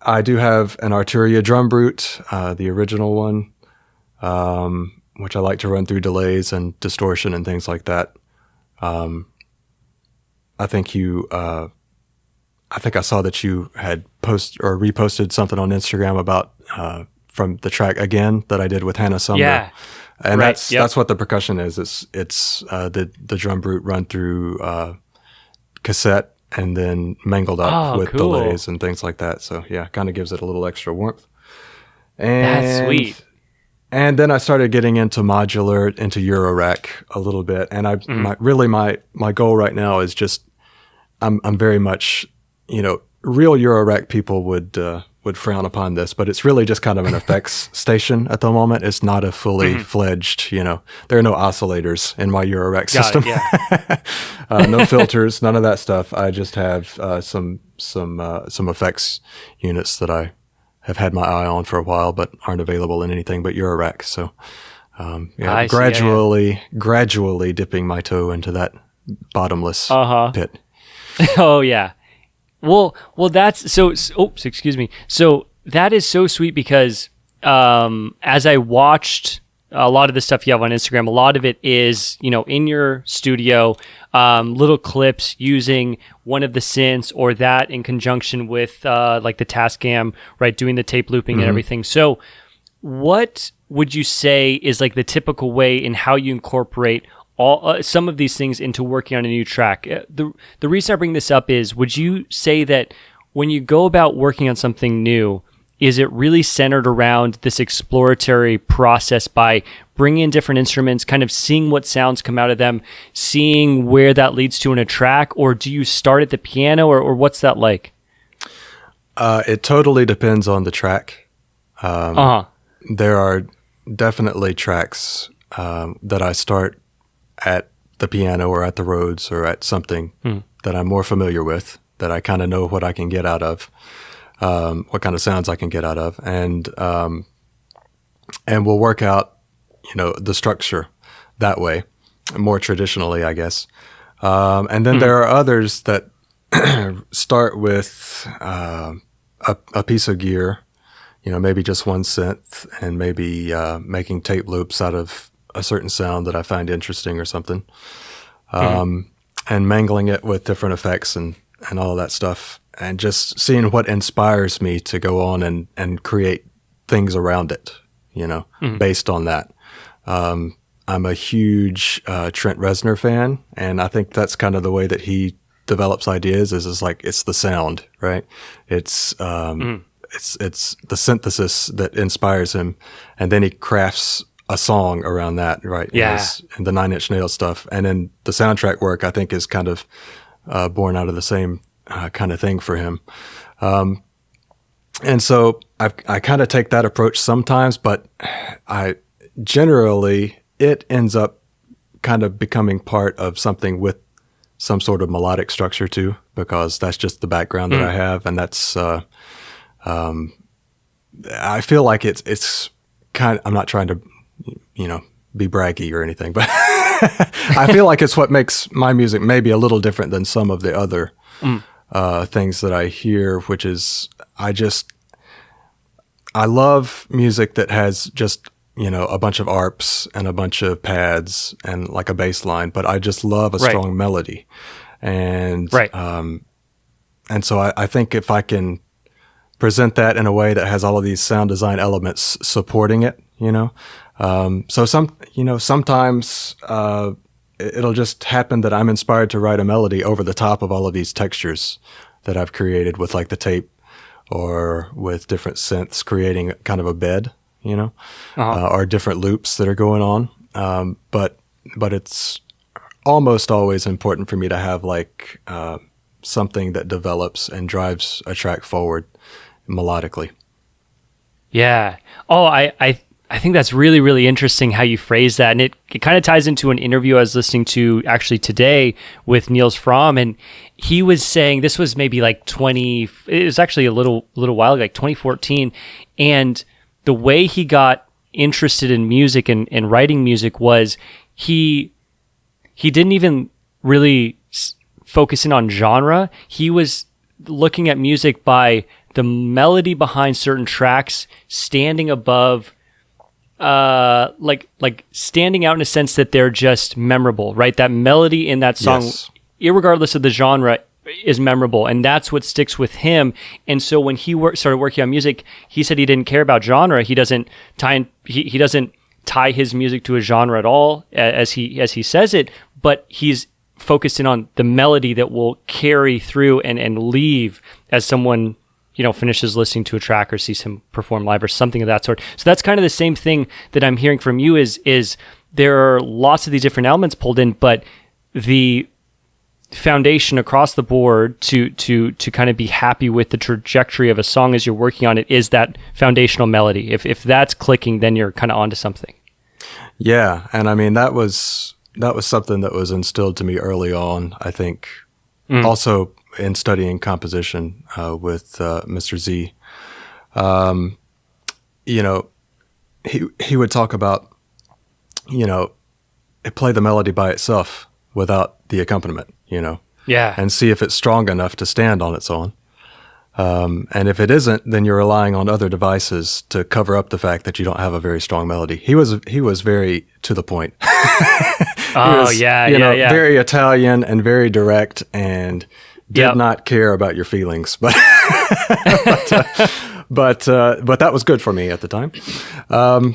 I do have an Arturia Drum Brute, the original one, which I like to run through delays and distortion and things like that. I think I saw that you had reposted something on Instagram about from the track Again that I did with Hannah Sumner. Yeah. And that's what the percussion is. It's the Drum Brute run through cassette and then mangled up with delays and things like that. So yeah, kind of gives it a little extra warmth. And, that's sweet. And then I started getting into modular, into Eurorack a little bit. And my goal right now is just, I'm very much, real Eurorack people would frown upon this, but it's really just kind of an effects station at the moment. It's not a fully fledged, there are no oscillators in my Eurorack system. No filters, none of that stuff. I just have some effects units that I have had my eye on for a while, but aren't available in anything but Eurorack. So, gradually dipping my toe into that bottomless pit. Oh yeah. Well, that's so. Oops, excuse me. So that is so sweet because as I watched a lot of the stuff you have on Instagram, a lot of it is in your studio, little clips using one of the synths or that in conjunction with like the Tascam, right, doing the tape looping and everything. So, what would you say is like the typical way in how you incorporate all some of these things into working on a new track? The reason I bring this up is, would you say that when you go about working on something new, is it really centered around this exploratory process by bringing in different instruments, kind of seeing what sounds come out of them, seeing where that leads to in a track, or do you start at the piano, or what's that like? It totally depends on the track. There are definitely tracks that I start at the piano or at the Rhodes or at something that I'm more familiar with, that I kind of know what I can get out of, what kind of sounds I can get out of, and we'll work out, the structure that way, more traditionally, I guess. And then there are others that start with a piece of gear, maybe just one synth, and maybe making tape loops out of a certain sound that I find interesting or something, and mangling it with different effects and all of that stuff, and just seeing what inspires me to go on and create things around it, based on that. I'm a huge Trent Reznor fan, and I think that's kind of the way that he develops ideas is like, it's the sound, right? It's the synthesis that inspires him, and then he crafts a song around that, right? Yeah. And the Nine Inch Nails stuff. And then the soundtrack work, I think, is kind of born out of the same kind of thing for him. And so I kind of take that approach sometimes, but I generally, it ends up kind of becoming part of something with some sort of melodic structure too, because that's just the background that I have. And that's, I feel like it's kind of, I'm not trying to, be braggy or anything, but I feel like it's what makes my music maybe a little different than some of the other things that I hear, which is I love music that has just, a bunch of arps and a bunch of pads and like a bass line, but I just love a strong melody. And, and so I think if I can present that in a way that has all of these sound design elements supporting it, so sometimes it'll just happen that I'm inspired to write a melody over the top of all of these textures that I've created with like the tape or with different synths, creating kind of a bed, or different loops that are going on. But it's almost always important for me to have like something that develops and drives a track forward melodically. Yeah. Oh, I think that's really, really interesting how you phrase that. And it kind of ties into an interview I was listening to actually today with Niels Fromm. And he was saying, this was maybe like it was actually a little while ago, like 2014. And the way he got interested in music and writing music was he didn't even really focus in on genre. He was looking at music by the melody behind certain tracks standing above, like standing out in a sense that they're just memorable, right? That melody in that song, irregardless of the genre, is memorable, and that's what sticks with him. And so when he started working on music, he said he didn't care about genre. He doesn't tie his music to a genre at all, as he says it, but he's focused in on the melody that will carry through and leave as someone finishes listening to a track or sees him perform live or something of that sort. So that's kind of the same thing that I'm hearing from you is there are lots of these different elements pulled in, but the foundation across the board to kind of be happy with the trajectory of a song as you're working on it is that foundational melody. If that's clicking, then you're kind of onto something. Yeah, and I mean that was something that was instilled to me early on. I think also in studying composition with Mr. Z. He would talk about play the melody by itself without the accompaniment, and see if it's strong enough to stand on its own. And if it isn't, then you're relying on other devices to cover up the fact that you don't have a very strong melody. He was very to the point. Very Italian and very direct, and did not care about your feelings. But but that was good for me at the time. So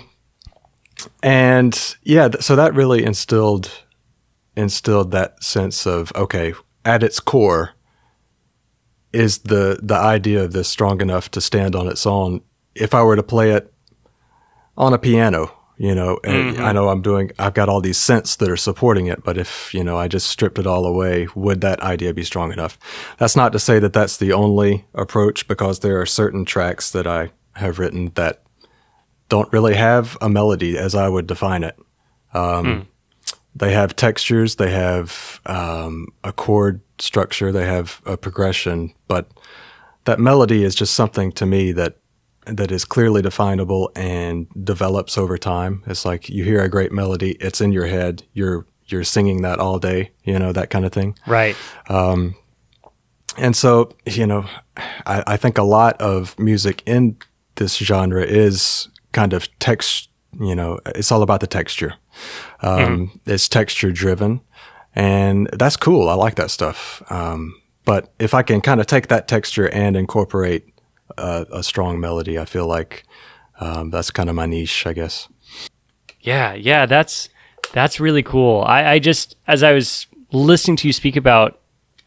that really instilled that sense of, okay, at its core is the idea of this strong enough to stand on its own. If I were to play it on a piano, and I know I've got all these synths that are supporting it, but if, I just stripped it all away, would that idea be strong enough? That's not to say that that's the only approach, because there are certain tracks that I have written that don't really have a melody as I would define it. They have textures, they have a chord structure, they have a progression, but that melody is just something to me that is clearly definable and develops over time. It's like you hear a great melody, it's in your head, you're singing that all day, that kind of thing. Right. And so, I think a lot of music in this genre is kind of it's all about the texture. It's texture driven, and that's cool. I like that stuff. But if I can kind of take that texture and incorporate a strong melody, I feel like that's kind of my niche, I guess. Yeah, that's really cool. I just, as I was listening to you speak about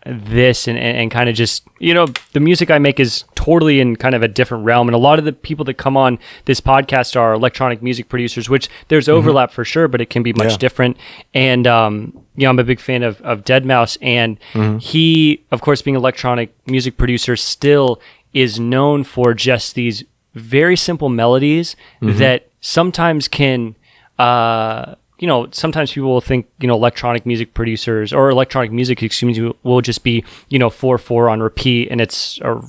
this and kind of just, the music I make is totally in kind of a different realm. And a lot of the people that come on this podcast are electronic music producers, which there's overlap for sure, but it can be much different. And, I'm a big fan of Deadmau5, and he, of course, being an electronic music producer, still is known for just these very simple melodies that sometimes can, sometimes people will think, electronic music producers or electronic music, will just be, 4/4 on repeat, and it's a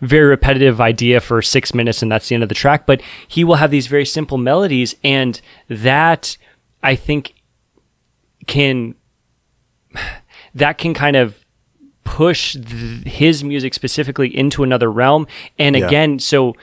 very repetitive idea for 6 minutes, and that's the end of the track. But he will have these very simple melodies, and that, I think, can kind of push his music specifically into another realm. And again, so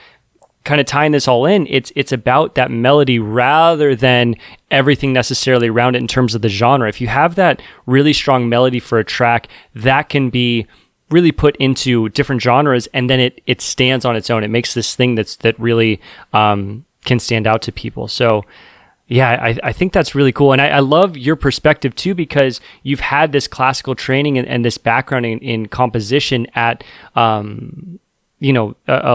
kind of tying this all in, it's about that melody rather than everything necessarily around it in terms of the genre. If you have that really strong melody for a track, that can be really put into different genres, and then it stands on its own. It makes this thing that really can stand out to people. So yeah, I think that's really cool. And I love your perspective too, because you've had this classical training and this background in composition at a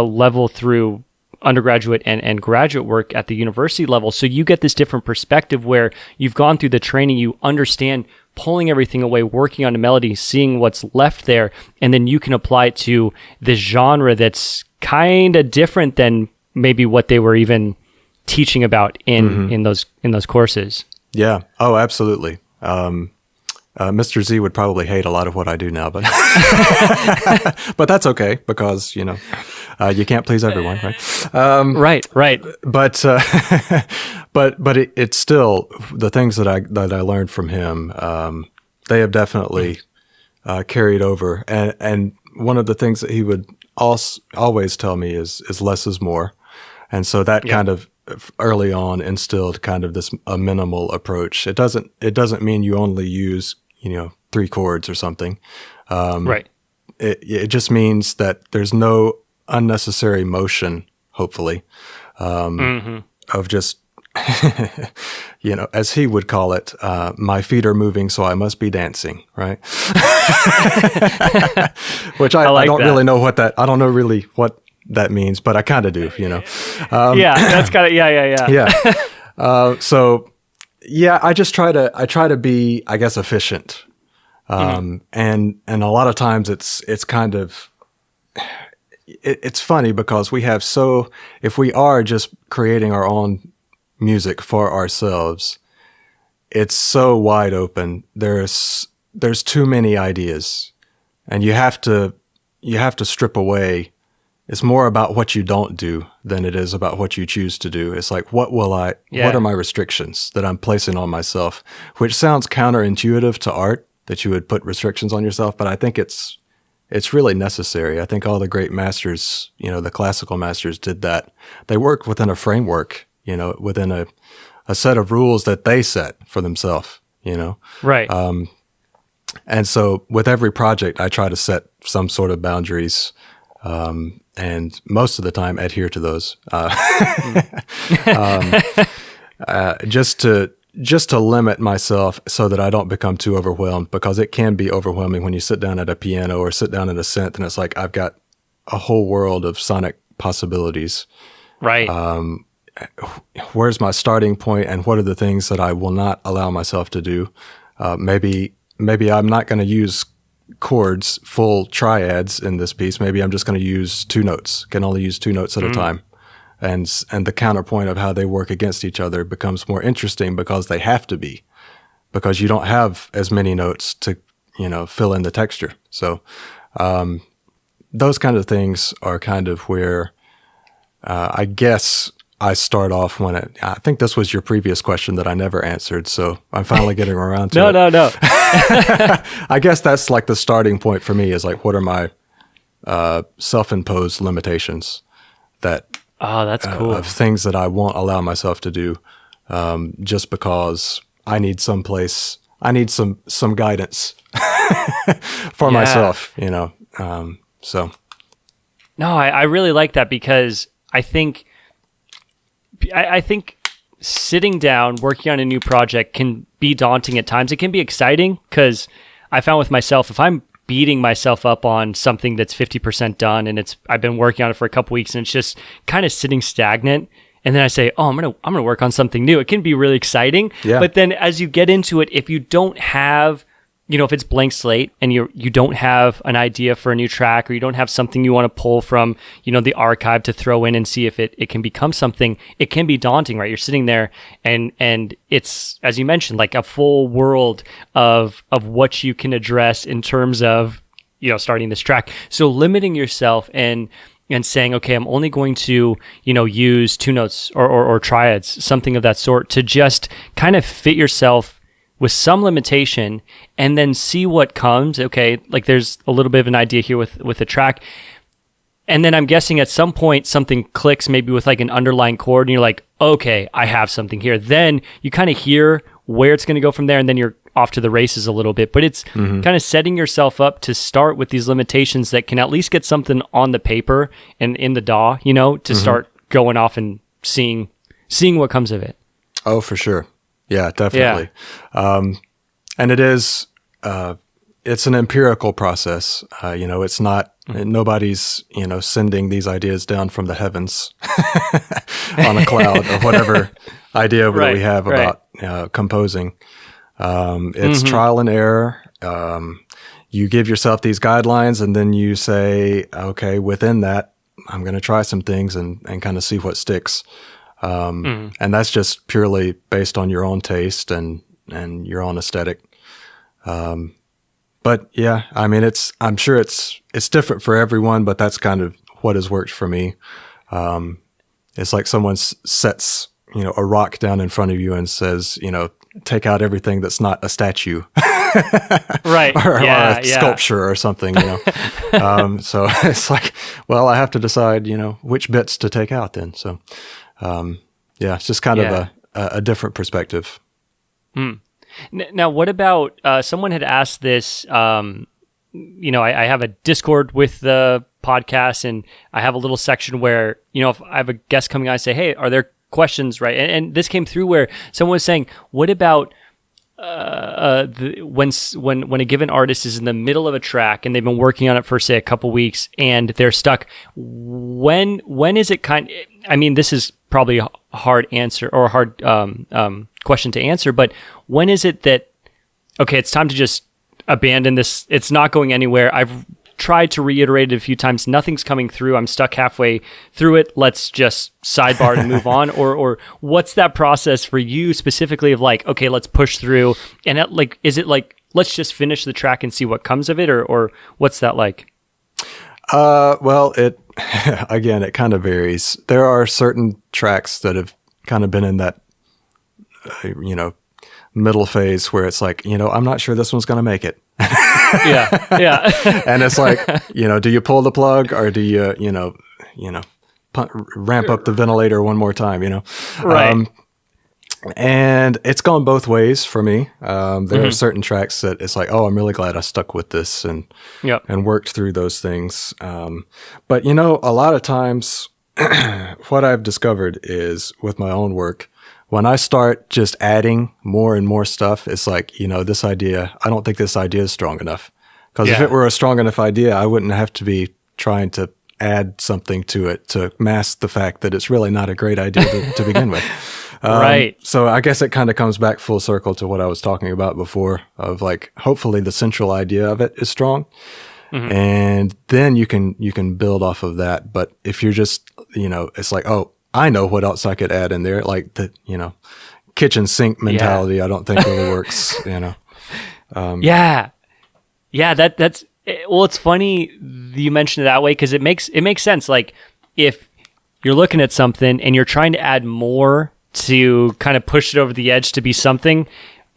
level through undergraduate and graduate work at the university level. So you get this different perspective where you've gone through the training, you understand pulling everything away, working on a melody, seeing what's left there, and then you can apply it to this genre that's kind of different than maybe what they were even teaching about in those courses. Yeah. Oh, absolutely. Mr. Z would probably hate a lot of what I do now, but but that's okay, because you can't please everyone, right? Right. But it's still the things that I learned from him. They have definitely carried over, and one of the things that he would always tell me is less is more, and so that kind of early on instilled kind of this a minimal approach. It doesn't mean you only use 3 chords or something. Right. It just means that there's no unnecessary motion, hopefully, of just, as he would call it, my feet are moving, so I must be dancing, right? Which I don't really know what that. I don't know really what that means, but I kind of do. Yeah, that's kind of yeah. So yeah, I try to be, I guess, efficient. And a lot of times it's kind of, it's funny because if we are just creating our own music for ourselves, it's so wide open. There's too many ideas, and you have to strip away. It's more about what you don't do than it is about what you choose to do. It's like, what are my restrictions that I'm placing on myself? Which sounds counterintuitive to art, that you would put restrictions on yourself, but I think it's really necessary. I think all the great masters, the classical masters did that. They worked within a framework, within a set of rules that they set for themselves, Right. And so with every project, I try to set some sort of boundaries, and most of the time adhere to those, just to limit myself so that I don't become too overwhelmed, because it can be overwhelming when you sit down at a piano or sit down at a synth and it's like, I've got a whole world of sonic possibilities. Right. Where's my starting point, and what are the things that I will not allow myself to do? Maybe I'm not going to use chords, full triads in this piece. Maybe I'm just going to use can only use 2 notes at a time. And the counterpoint of how they work against each other becomes more interesting because they have to be, because you don't have as many notes to, fill in the texture. So, those kind of things are kind of where, I guess I start off I think this was your previous question that I never answered, so I'm finally getting around to it. No. I guess that's like the starting point for me, is like, what are my self-imposed limitations that's cool. of things that I won't allow myself to do, just because I need some guidance for myself, so. No, I really like that, because I think sitting down, working on a new project can be daunting at times. It can be exciting, because I found with myself, if I'm beating myself up on something that's 50% done and I've been working on it for a couple weeks and it's just kind of sitting stagnant, and then I say, I'm gonna work on something new, it can be really exciting. Yeah. But then as you get into it, if you don't have, if it's blank slate and you don't have an idea for a new track, or you don't have something you want to pull from, the archive to throw in and see if it can become something, it can be daunting, right? You're sitting there and it's, as you mentioned, like a full world of what you can address in terms of, starting this track. So limiting yourself and saying, okay, I'm only going to, use 2 notes or triads, something of that sort, to just kind of fit yourself with some limitation, and then see what comes. Okay, like there's a little bit of an idea here with a track, and then I'm guessing at some point something clicks, maybe with like an underlying chord, and you're like, okay, I have something here. Then you kind of hear where it's going to go from there, and then you're off to the races a little bit. But it's kind of setting yourself up to start with these limitations that can at least get something on the paper and in the DAW, to start going off and seeing what comes of it. Oh, for sure. Yeah, definitely. Yeah. And it is, it's an empirical process. It's not, nobody's, sending these ideas down from the heavens on a cloud or whatever idea that we have about composing. It's trial and error. You give yourself these guidelines, and then you say, okay, within that, I'm going to try some things and kind of see what sticks. And that's just purely based on your own taste and your own aesthetic. But yeah, I mean, I'm sure it's different for everyone, but that's kind of what has worked for me. It's like someone sets, a rock down in front of you and says, take out everything that's not a statue. Right. or a sculpture or something, so it's like, well, I have to decide, which bits to take out then. So, it's just kind of a different perspective. Now, what about, someone had asked this, I have a Discord with the podcast, and I have a little section where, if I have a guest coming on, I say, hey, are there questions, right? And this came through where someone was saying, what about when a given artist is in the middle of a track and they've been working on it for say a couple weeks and they're stuck, when is it I mean, this is probably a hard answer or a hard question to answer, but when is it that, okay, it's time to just abandon this, it's not going anywhere, I've tried to reiterate it a few times, nothing's coming through, I'm stuck halfway through it, let's just sidebar and move on? Or what's that process for you specifically of like, okay, let's push through, and is it like, let's just finish the track and see what comes of it, or what's that like? Well, it again, it kind of varies. There are certain tracks that have kind of been in that, middle phase where it's like, I'm not sure this one's going to make it. Yeah. And it's like, do you pull the plug or do you, ramp up the ventilator one more time, Right. And it's gone both ways for me. There are certain tracks that it's like, oh, I'm really glad I stuck with this and worked through those things. But, a lot of times what I've discovered is with my own work, when I start just adding more and more stuff, it's like, this idea, I don't think this idea is strong enough. Because if it were a strong enough idea, I wouldn't have to be trying to add something to it to mask the fact that it's really not a great idea to begin with. Right. So I guess it kind of comes back full circle to what I was talking about before of like, hopefully the central idea of it is strong. And then you can build off of that. But if you're just, it's like, oh, I know what else I could add in there. Like the, kitchen sink mentality, I don't think really works, Yeah. That's, well, it's funny you mentioned it that way, because it makes sense. Like if you're looking at something and you're trying to add more to kind of push it over the edge to be something,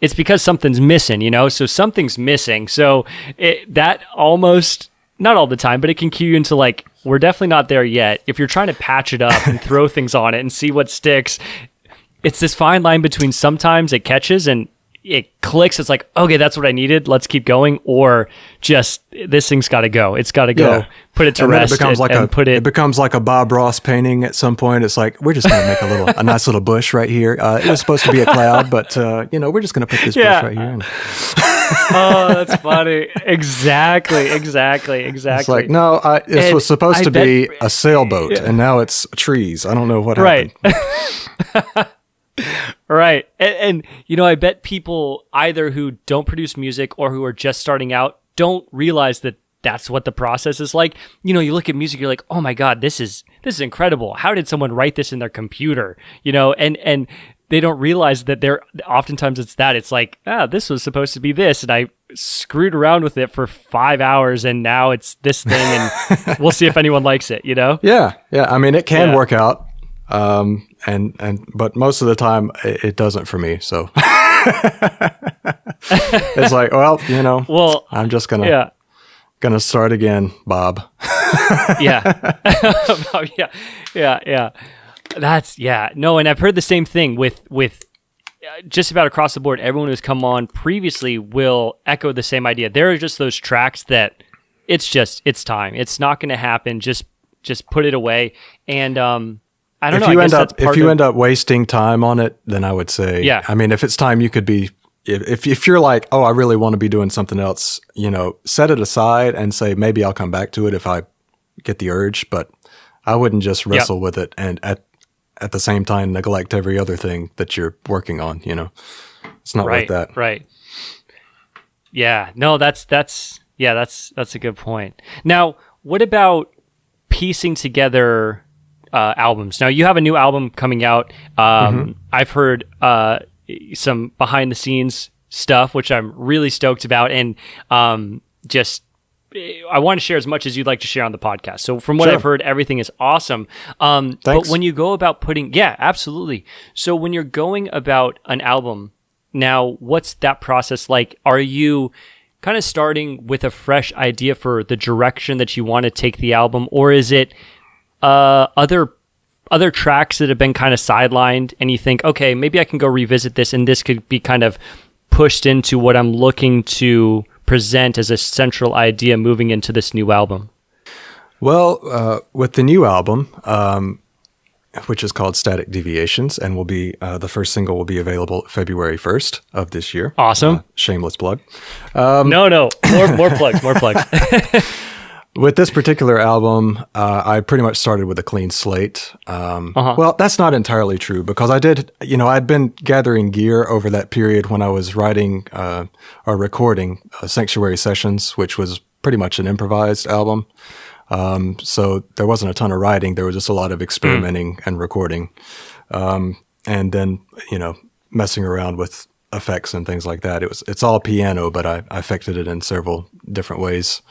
it's because something's missing, so something's missing. So that almost, not all the time, but it can cue you into like, we're definitely not there yet. If you're trying to patch it up and throw things on it and see what sticks, it's this fine line between sometimes it catches and it clicks. It's like, okay, that's what I needed. Let's keep going. Or just, this thing's got to go. It's got to go. Yeah. Put it to rest. It becomes like a Bob Ross painting at some point. It's like, we're just going to make a nice little bush right here. It was supposed to be a cloud, but we're just going to put this bush right here. Oh, that's funny. Exactly. It's like, no, this was supposed to be a sailboat, and now it's trees. I don't know what happened. Right. And I bet people either who don't produce music or who are just starting out don't realize that that's what the process is like. You look at music, you're like, oh my God, this is incredible. How did someone write this in their computer? And they don't realize that oftentimes it's that. It's like, this was supposed to be this, and I screwed around with it for 5 hours, and now it's this thing, and we'll see if anyone likes it, Yeah. I mean, it can work out. But most of the time it doesn't for me. So it's like, well, I'm just gonna start again, Bob. Yeah. No, and I've heard the same thing with just about across the board. Everyone who's come on previously will echo the same idea. There are just those tracks that it's time. It's not going to happen. Just put it away. And, I don't know. If you end up wasting time on it, then I would say, I mean, if it's time you could be, if you're like, oh, I really want to be doing something else, set it aside and say, maybe I'll come back to it if I get the urge, but I wouldn't just wrestle with it and at the same time neglect every other thing that you're working on, It's not like that. Right. Yeah. No, that's a good point. Now, what about piecing together albums? Now you have a new album coming out. I've heard some behind the scenes stuff, which I'm really stoked about, and I want to share as much as you'd like to share on the podcast. So from what I've heard, everything is awesome. But when you go about absolutely. So when you're going about an album now, what's that process like? Are you kind of starting with a fresh idea for the direction that you want to take the album, or is it other tracks that have been kind of sidelined and you think, okay, maybe I can go revisit this and this could be kind of pushed into what I'm looking to present as a central idea moving into this new album? Well, with the new album, which is called Static Deviations, and will be the first single will be available February 1st of this year. Awesome. Shameless plug. No, more plugs, more plugs. With this particular album, I pretty much started with a clean slate. Well, that's not entirely true because I'd been gathering gear over that period when I was writing or recording Sanctuary Sessions, which was pretty much an improvised album. So there wasn't a ton of writing. There was just a lot of experimenting and recording. And then, messing around with effects and things like that. It's all piano, but I affected it in several different ways.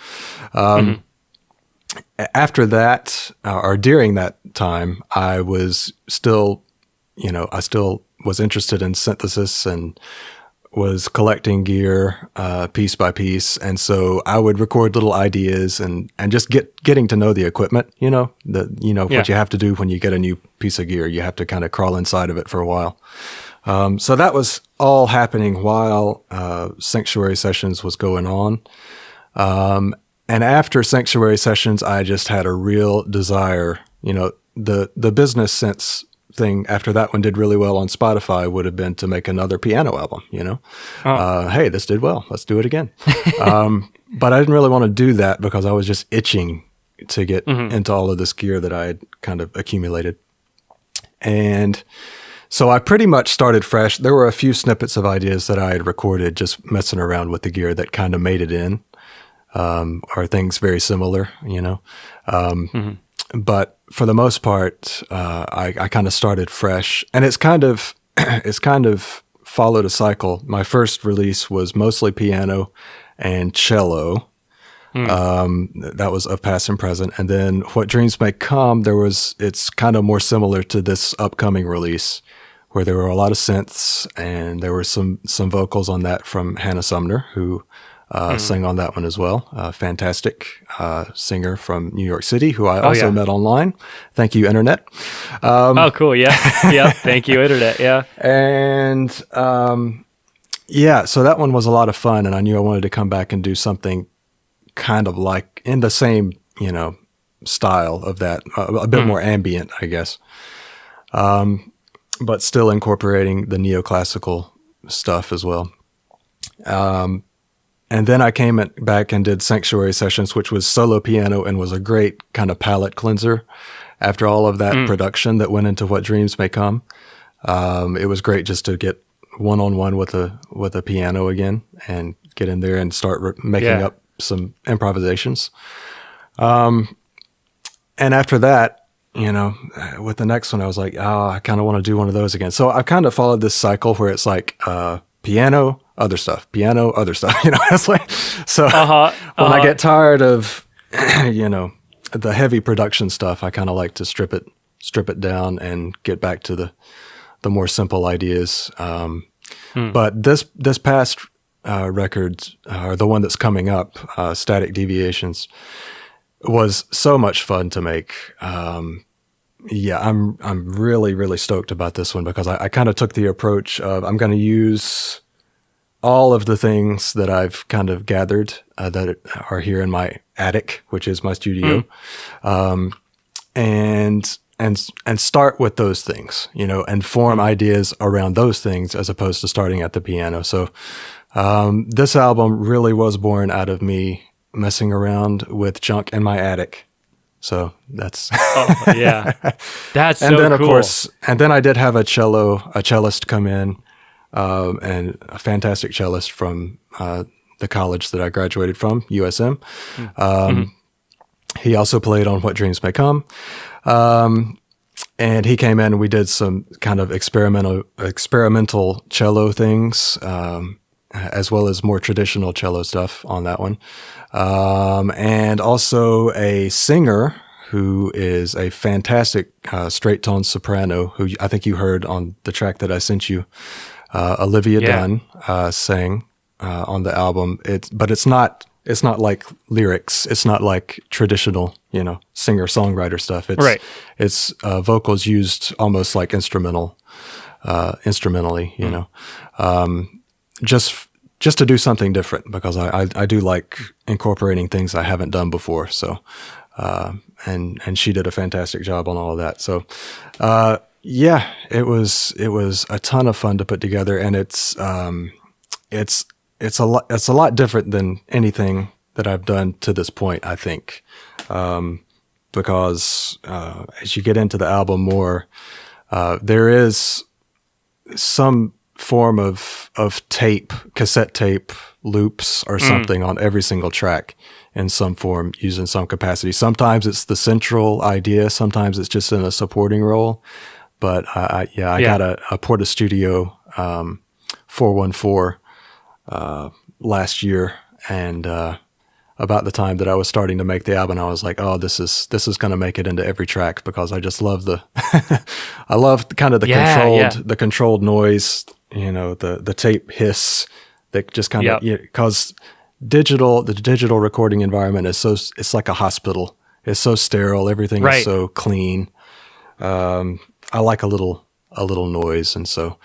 After that, or during that time, I was still, I still was interested in synthesis and was collecting gear piece by piece. And so I would record little ideas and just getting to know the equipment, what you have to do when you get a new piece of gear. You have to kind of crawl inside of it for a while. So that was all happening while Sanctuary Sessions was going on. And after Sanctuary Sessions, I just had a real desire, the business sense thing after that one did really well on Spotify would have been to make another piano album, Hey, this did well. Let's do it again. But I didn't really want to do that because I was just itching to get into all of this gear that I had kind of accumulated. And so I pretty much started fresh. There were a few snippets of ideas that I had recorded just messing around with the gear that kind of made it in. Are things very similar, But for the most part, I kind of started fresh, and it's kind of followed a cycle. My first release was mostly piano and cello. That was of past and present, and then What Dreams May Come. It's kind of more similar to this upcoming release, where there were a lot of synths, and there were some vocals on that from Hannah Sumner, who sang on that one as well. Fantastic singer from New York City, who I also met online. Thank you, Internet. Cool. Yeah. Yeah. Thank you, Internet. Yeah. And so that one was a lot of fun, and I knew I wanted to come back and do something kind of like in the same, style of that, a bit more ambient, I guess. But still incorporating the neoclassical stuff as well. And then I came back and did Sanctuary Sessions, which was solo piano and was a great kind of palate cleanser after all of that production that went into What Dreams May Come. It was great just to get one-on-one with a piano again and get in there and start making up some improvisations. And after that, with the next one, I was like, I kind of want to do one of those again. So I kind of followed this cycle where it's like piano, other stuff, piano, other stuff. It's like so. When I get tired of, the heavy production stuff, I kind of like to strip it down and get back to the more simple ideas. But this past record, or the one that's coming up, Static Deviations, was so much fun to make. I'm really, really stoked about this one because I kind of took the approach of I'm going to use all of the things that I've kind of gathered that are here in my attic, which is my studio, and start with those things, and form ideas around those things as opposed to starting at the piano. So this album really was born out of me messing around with junk in my attic. So that's that's and so then of cool. course, and then I did have a cellist come in. And a fantastic cellist from the college that I graduated from, USM. He also played on What Dreams May Come. And he came in and we did some kind of experimental cello things, as well as more traditional cello stuff on that one. And also a singer who is a fantastic straight tone soprano, who I think you heard on the track that I sent you. Olivia Dunn sang on the album. It's not like lyrics. It's not like traditional, singer-songwriter stuff. It's vocals used almost like instrumentally, just to do something different because I do like incorporating things I haven't done before. So and she did a fantastic job on all of that. So, yeah, it was a ton of fun to put together, and it's a lot different than anything that I've done to this point, I think, because as you get into the album more, there is some form of tape, cassette tape loops or something on every single track in some form, used in some capacity. Sometimes it's the central idea, sometimes it's just in a supporting role. But I got a Porta Studio 414 last year, and about the time that I was starting to make the album, I was like, oh, this is going to make it into every track, because I just love I love kind of the controlled noise, the tape hiss that just kind of, because the digital recording environment is it's like a hospital. It's so sterile. Everything is so clean. I like a little noise, and so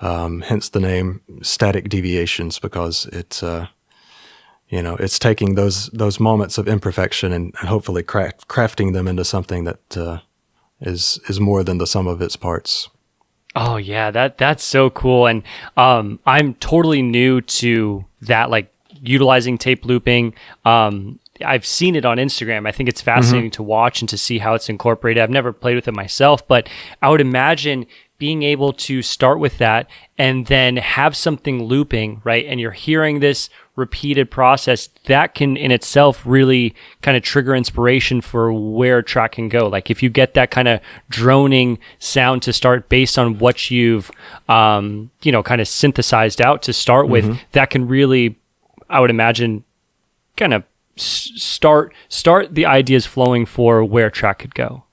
hence the name Static Deviations, because it's it's taking those moments of imperfection and hopefully crafting them into something that is more than the sum of its parts. Oh yeah, that's so cool. And I'm totally new to that, like utilizing tape looping. I've seen it on Instagram. I think it's fascinating to watch and to see how it's incorporated. I've never played with it myself, but I would imagine being able to start with that and then have something looping, right? And you're hearing this repeated process that can in itself really kind of trigger inspiration for where a track can go. Like if you get that kind of droning sound to start based on what you've, kind of synthesized out to start with, that can really, I would imagine, kind of start the ideas flowing for where a track could go.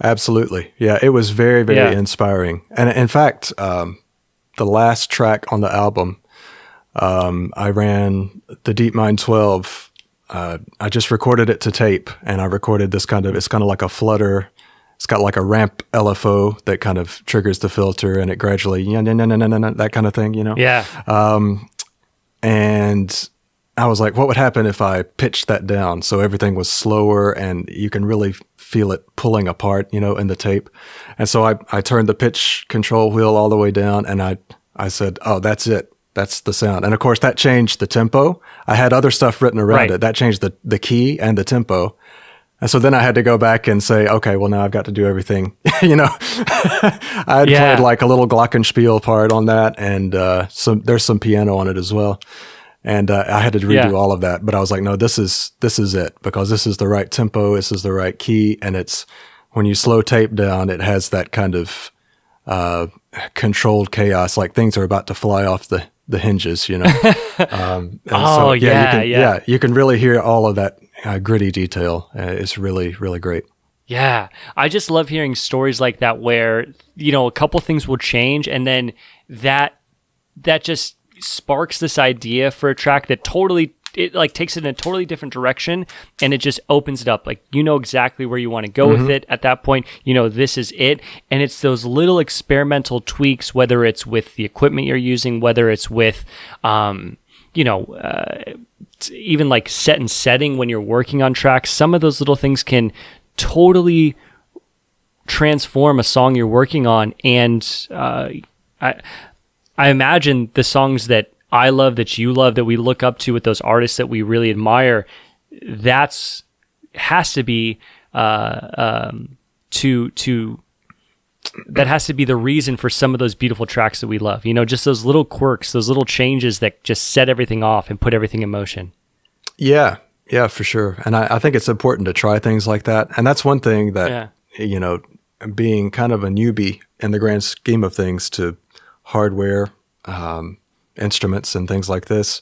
Absolutely. Yeah, it was very, very inspiring. And in fact, the last track on the album, I ran the DeepMind 12. I just recorded it to tape, and I recorded this it's kind of like a flutter. It's got like a ramp LFO that kind of triggers the filter, and it gradually, that kind of thing, Yeah. And I was like, what would happen if I pitched that down so everything was slower and you can really feel it pulling apart, in the tape? And so I turned the pitch control wheel all the way down, and I said, oh, that's it. That's the sound. And of course that changed the tempo. I had other stuff written around it. That changed the key and the tempo. And so then I had to go back and say, okay, well now I've got to do everything, I had played like a little glockenspiel part on that, and there's some piano on it as well. And I had to redo all of that, but I was like, no, this is it, because this is the right tempo, this is the right key, and it's when you slow tape down, it has that kind of controlled chaos, like things are about to fly off the hinges, you can really hear all of that gritty detail. It's really, really great. Yeah, I just love hearing stories like that where a couple things will change, and then that just sparks this idea for a track that takes it in a totally different direction, and it just opens it up. Like, exactly where you want to go with it at that point. This is it. And it's those little experimental tweaks, whether it's with the equipment you're using, whether it's with, even like set and setting when you're working on tracks. Some of those little things can totally transform a song you're working on. And I imagine the songs that I love, that you love, that we look up to with those artists that we really admire, that has to be that has to be the reason for some of those beautiful tracks that we love. Just those little quirks, those little changes that just set everything off and put everything in motion. Yeah, for sure. And I think it's important to try things like that. And that's one thing that, being kind of a newbie in the grand scheme of things to hardware, instruments and things like this,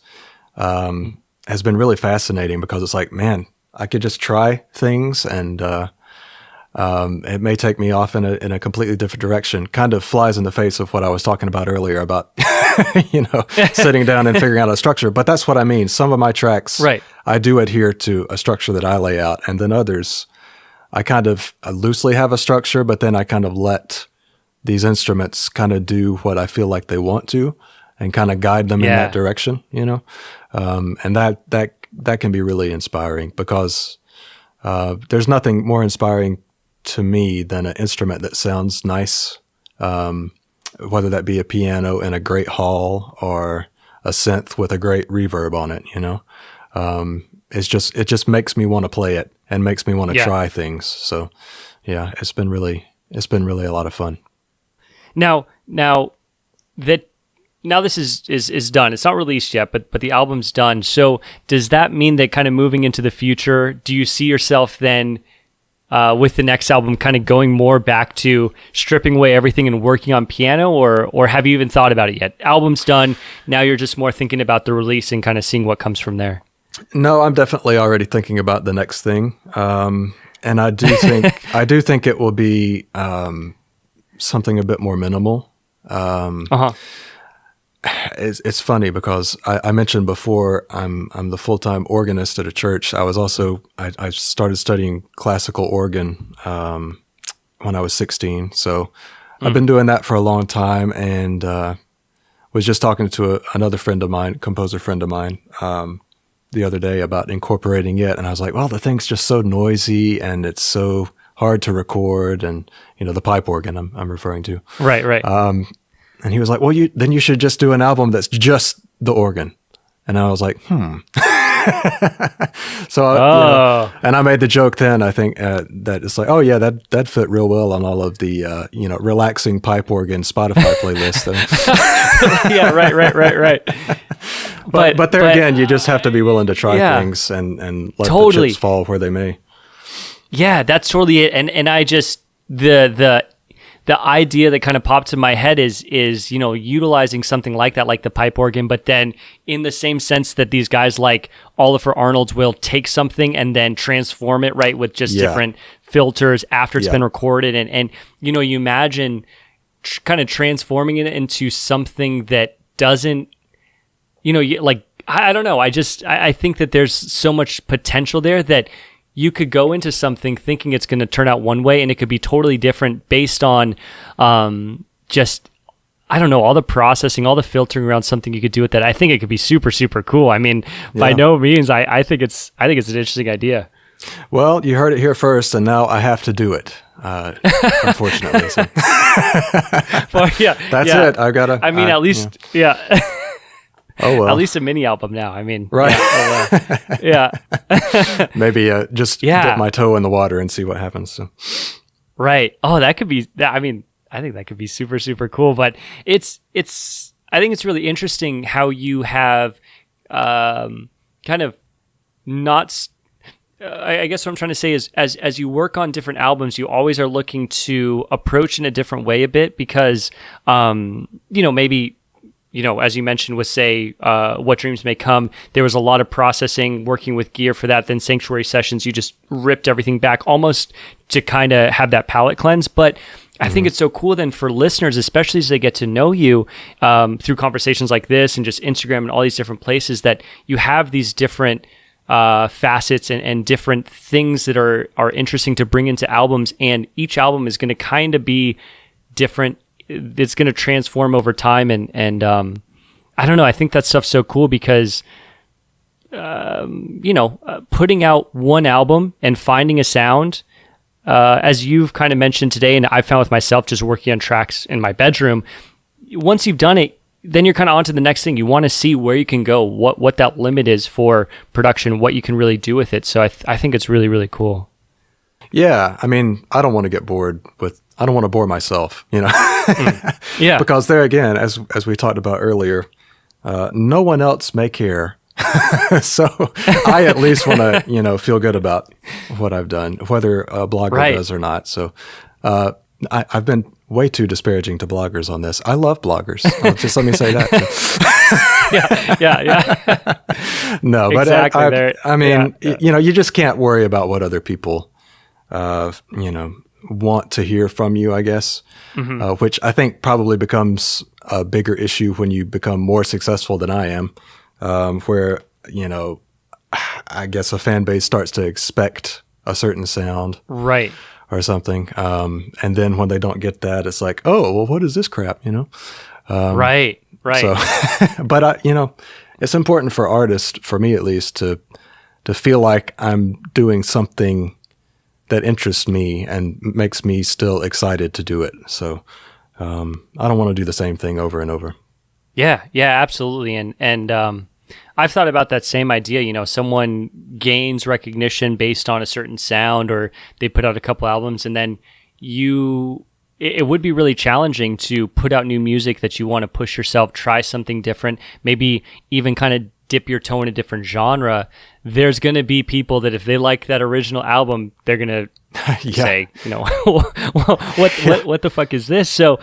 has been really fascinating, because it's like, man, I could just try things, and it may take me off in a completely different direction. Kind of flies in the face of what I was talking about earlier about, sitting down and figuring out a structure. But that's what I mean. Some of my tracks, I do adhere to a structure that I lay out, and then others, I kind of loosely have a structure, but then I kind of let these instruments kind of do what I feel like they want to, and kind of guide them in that direction, and that can be really inspiring, because there's nothing more inspiring to me than an instrument that sounds nice, whether that be a piano in a great hall or a synth with a great reverb on it. It just makes me want to play it and makes me want to try things. So yeah, it's been really a lot of fun. Now this is done. It's not released yet, but the album's done. So does that mean that kind of moving into the future, do you see yourself then with the next album kind of going more back to stripping away everything and working on piano, or have you even thought about it yet? Album's done. Now you're just more thinking about the release and kind of seeing what comes from there. No, I'm definitely already thinking about the next thing. And I do think it will be something a bit more minimal. It's funny because I mentioned before I'm the full-time organist at a church. I started studying classical organ when I was 16. So I've been doing that for a long time, and was just talking to another friend of mine, composer friend of mine, the other day about incorporating it. And I was like, well, the thing's just so noisy and it's so hard to record. And, the pipe organ I'm referring to. Right. And he was like, well, then you should just do an album that's just the organ. And I was like, So, and I made the joke then, I think, that it's like, oh yeah, that fit real well on all of the, relaxing pipe organ Spotify playlist. Yeah, right. But there again, you just have to be willing to try things and let the chips fall where they may. Yeah, that's totally it. And I just, the idea that kind of popped in my head is utilizing something like that, like the pipe organ, but then in the same sense that these guys like Oliver Arnolds will take something and then transform it, right, with just different filters after it's been recorded. And you imagine kind of transforming it into something that doesn't, I don't know. I think that there's so much potential there that you could go into something thinking it's going to turn out one way, and it could be totally different based on just, I don't know, all the processing, all the filtering around something you could do with that. I think it could be super, super cool. I mean, by no means, I think it's an interesting idea. Well, you heard it here first, and now I have to do it, unfortunately. So. Well, That's it. I gotta. I mean, at least, Oh well. At least a mini album now. I mean, right? Maybe just dip my toe in the water and see what happens. So. Right. Oh, that could be. I mean, I think that could be super, super cool. But it's. I think it's really interesting how you have, kind of, not. I guess what I'm trying to say is, as you work on different albums, you always are looking to approach in a different way a bit because, maybe. As you mentioned with, say, What Dreams May Come, there was a lot of processing, working with gear for that. Then Sanctuary Sessions, you just ripped everything back almost to kind of have that palate cleanse. But I think it's so cool then for listeners, especially as they get to know you through conversations like this and just Instagram and all these different places, that you have these different facets and different things that are interesting to bring into albums. And each album is going to kind of be different. It's going to transform over time, and I don't know. I think that stuff's so cool because, putting out one album and finding a sound, as you've kind of mentioned today, and I found with myself just working on tracks in my bedroom. Once you've done it, then you're kind of on to the next thing. You want to see where you can go, what that limit is for production, what you can really do with it. So I think it's really, really cool. Yeah, I mean, I don't want to get bored I don't want to bore myself, Yeah. Because there again, as we talked about earlier, no one else may care. So I at least want to, feel good about what I've done, whether a blogger does or not. So I've been way too disparaging to bloggers on this. I love bloggers. Just let me say that. Yeah. No, but exactly I mean, you just can't worry about what other people, want to hear from you, I guess, which I think probably becomes a bigger issue when you become more successful than I am, where, I guess a fan base starts to expect a certain sound. Right. Or something. And then when they don't get that, it's like, oh, well, what is this crap, Right. So, but, it's important for artists, for me at least, to to feel like I'm doing something that interests me and makes me still excited to do it. So I don't want to do the same thing over and over. Yeah, absolutely. And I've thought about that same idea. Someone gains recognition based on a certain sound, or they put out a couple albums, and then it would be really challenging to put out new music that you want to push yourself, try something different, maybe even kind of dip your toe in a different genre. There's going to be people that if they like that original album, they're going to say, what the fuck is this? So,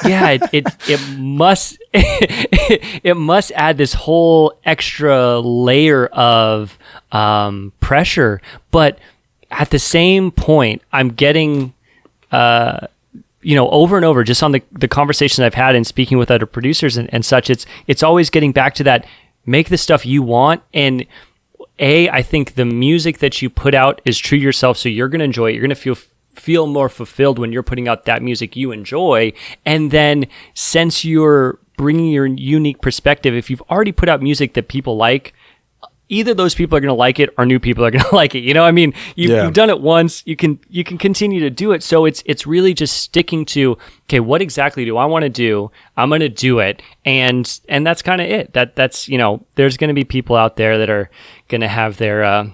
it must, it must add this whole extra layer of pressure. But at the same point, I'm getting, over and over, just on the conversations I've had and speaking with other producers and such, it's always getting back to that, make the stuff you want. And I think the music that you put out is true to yourself, so you're going to enjoy it. You're going to feel more fulfilled when you're putting out that music you enjoy. And then since you're bringing your unique perspective, if you've already put out music that people like, either those people are going to like it or new people are going to like it. You've done it once, you can continue to do it. So it's really just sticking to, okay, what exactly do I want to do? I'm going to do it. And that's kind of it. That's there's going to be people out there that are going to have their,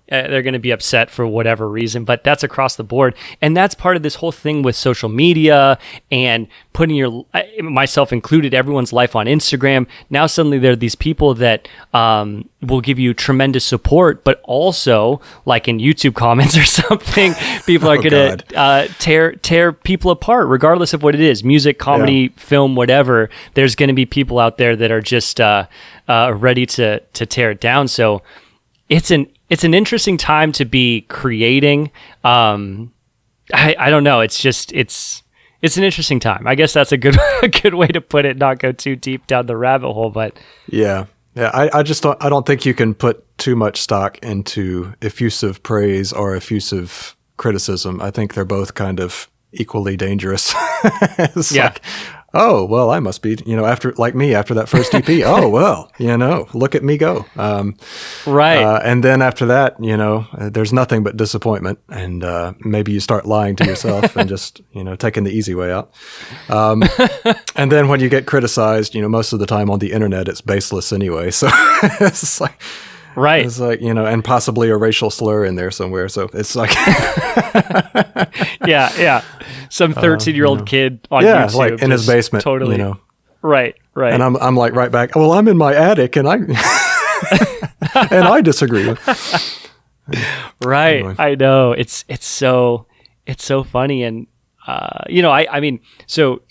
they're going to be upset for whatever reason, but that's across the board. And that's part of this whole thing with social media and putting myself included, everyone's life on Instagram. Now suddenly there are these people that will give you tremendous support, but also like in YouTube comments or something, people are going to tear people apart, regardless of what it is, music, comedy, film, whatever. There's going to be people out there that are just ready to tear it down. So it's an interesting time to be creating. I don't know. It's an interesting time. I guess that's a good way to put it. Not go too deep down the rabbit hole, but yeah. I don't think you can put too much stock into effusive praise or effusive criticism. I think they're both kind of equally dangerous. Like, oh, well, I must be, after that first EP, oh, well, look at me go. Right. And then after that, there's nothing but disappointment. And maybe you start lying to yourself and just, taking the easy way out. And then when you get criticized, most of the time on the internet, it's baseless anyway. So it's like, right. It's like, and possibly a racial slur in there somewhere. So it's like, yeah. Some 13-year-old kid on YouTube, like in his basement, totally. Right. And I'm like right back. Well, I'm in my attic, and I I disagree. Right. Anyway. I know. It's so funny, and I mean, so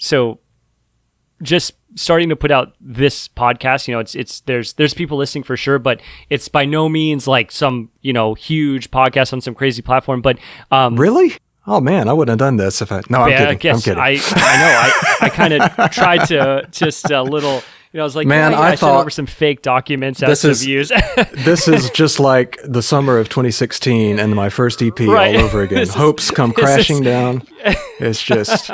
just starting to put out this podcast, there's people listening for sure, but it's by no means like some huge podcast on some crazy platform. But really. Oh man, I wouldn't have done this if I. No, I'm kidding. I'm kidding. I know. I kind of tried to just a little. I was like, man, I sent over some fake documents as to views. This is just like the summer of 2016 and my first EP all over again. Hopes come crashing down. It's just.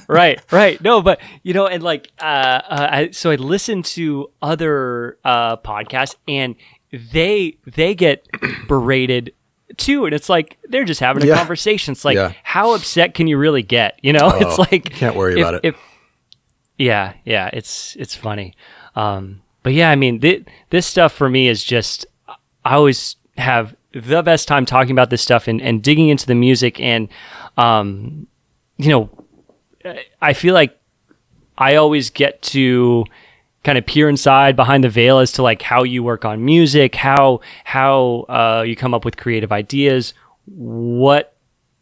Right. No, but and like, so I listened to other podcasts, and they get berated too, and it's like they're just having a conversation. It's like, how upset can you really get? It's like can't worry about it. It's funny. But yeah, I mean, this stuff for me is just, I always have the best time talking about this stuff and digging into the music, and I feel like I always get to kind of peer inside behind the veil as to like how you work on music, how you come up with creative ideas, what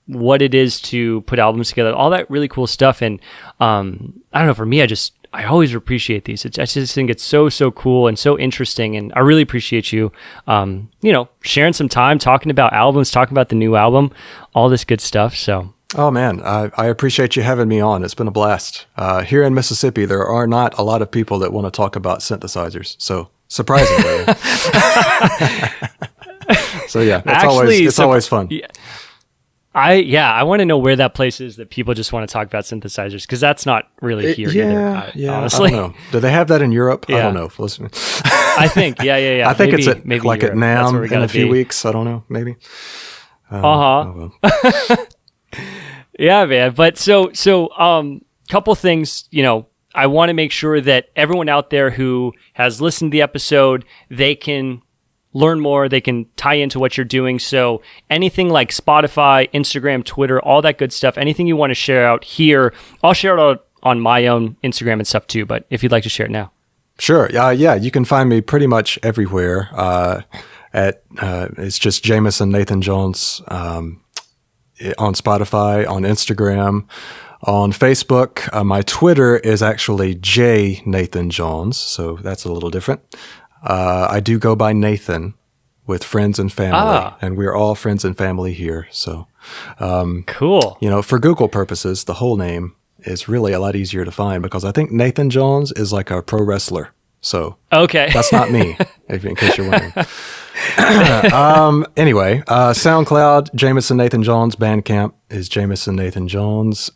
it is to put albums together, all that really cool stuff. And I don't know, for me, I always appreciate these. I just think it's so cool and so interesting, and I really appreciate you sharing some time talking about albums, talking about the new album, all this good stuff. So oh man, I appreciate you having me on. It's been a blast. Here in Mississippi, there are not a lot of people that want to talk about synthesizers. So surprisingly, so yeah, it's always fun. Yeah. I want to know where that place is that people just want to talk about synthesizers, because that's not really here either. Yeah, honestly. I don't know. Do they have that in Europe? I don't know. Listen. I think, yeah. I think maybe, it's maybe like at that's where NAMM we in gotta a few be. weeks. I don't know, maybe. Well. Yeah, man. But couple things, I want to make sure that everyone out there who has listened to the episode, they can learn more, they can tie into what you're doing. So anything like Spotify, Instagram, Twitter, all that good stuff, anything you want to share out here, I'll share it out on my own Instagram and stuff too, but if you'd like to share it now. Sure. Yeah, you can find me pretty much everywhere. It's just Jameson Nathan Jones on Spotify, on Instagram, on Facebook. My Twitter is actually J Nathan Jones, so that's a little different. I do go by Nathan with friends and family, and we're all friends and family here. So, cool. For Google purposes, the whole name is really a lot easier to find because I think Nathan Jones is like a pro wrestler. So okay, that's not me, in case you're wondering. Anyway, SoundCloud, Jameson Nathan Jones. Bandcamp is Jameson Nathan Jones.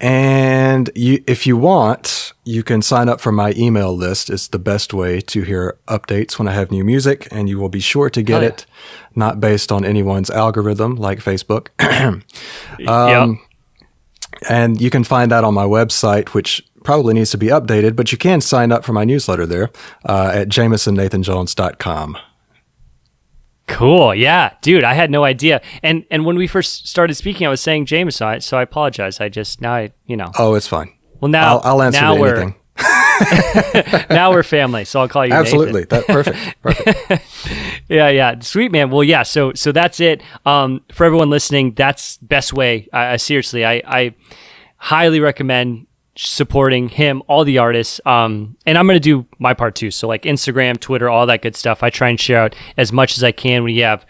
And if you want, you can sign up for my email list. It's the best way to hear updates when I have new music, and you will be sure to get it, not based on anyone's algorithm like Facebook. And you can find that on my website, which probably needs to be updated, but you can sign up for my newsletter there at jamesonnathanjones.com. Cool. Yeah, dude, I had no idea. And when we first started speaking, I was saying Jameson, so I apologize. Oh, it's fine. Well, now I'll answer to anything. Now we're family, so I'll call you Absolutely. Nathan. Perfect. Yeah. Sweet, man. Well, yeah, so that's it. For everyone listening, that's best way. Seriously, I highly recommend supporting him, all the artists. And I'm going to do my part too. So like Instagram, Twitter, all that good stuff. I try and share out as much as I can when you have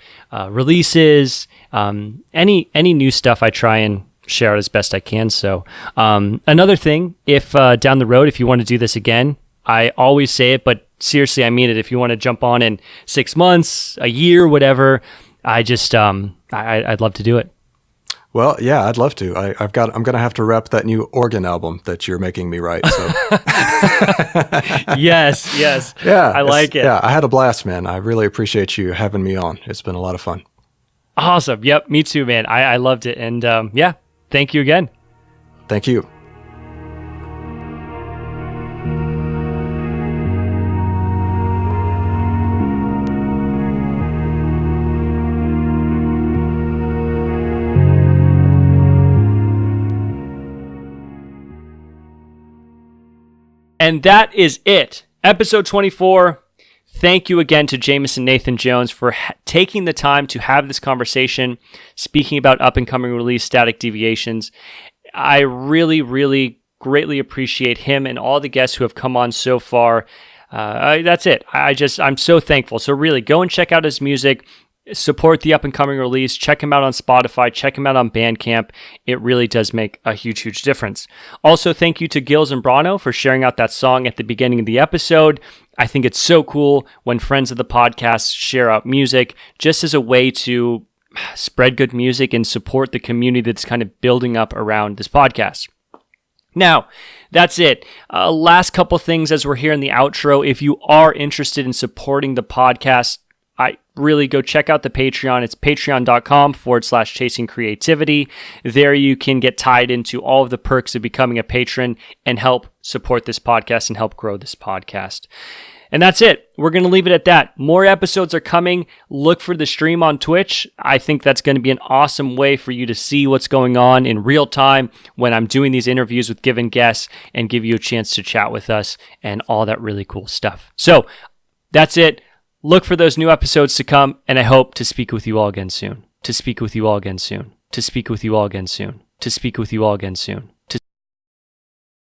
releases, any new stuff I try and share out as best I can. So another thing, if down the road, if you want to do this again, I always say it, but seriously, I mean it. If you want to jump on in 6 months, a year, whatever, I'd love to do it. Well, yeah, I'd love to. I'm going to have to rep that new organ album that you're making me write. So. Yes. Yeah, I like it. Yeah, I had a blast, man. I really appreciate you having me on. It's been a lot of fun. Awesome. Yep, me too, man. I loved it. And thank you again. Thank you. And that is it. Episode 24. Thank you again to Jameson Nathan Jones for taking the time to have this conversation, speaking about up-and-coming release Static Deviations. I really, really greatly appreciate him and all the guests who have come on so far. That's it. I'm so thankful. So really, go and check out his music. Support the up-and-coming release. Check him out on Spotify. Check him out on Bandcamp. It really does make a huge, huge difference. Also, thank you to Gills and Brano for sharing out that song at the beginning of the episode. I think it's so cool when friends of the podcast share out music just as a way to spread good music and support the community that's kind of building up around this podcast. Now, that's it. Last couple things as we're here in the outro. If you are interested in supporting the podcast, I really go check out the Patreon. It's patreon.com/chasingcreativity. There you can get tied into all of the perks of becoming a patron and help support this podcast and help grow this podcast. And that's it. We're going to leave it at that. More episodes are coming. Look for the stream on Twitch. I think that's going to be an awesome way for you to see what's going on in real time when I'm doing these interviews with given guests and give you a chance to chat with us and all that really cool stuff. So that's it. Look for those new episodes to come, and I hope to speak with you all again soon. To speak with you all again soon. To speak with you all again soon. To speak with you all again soon.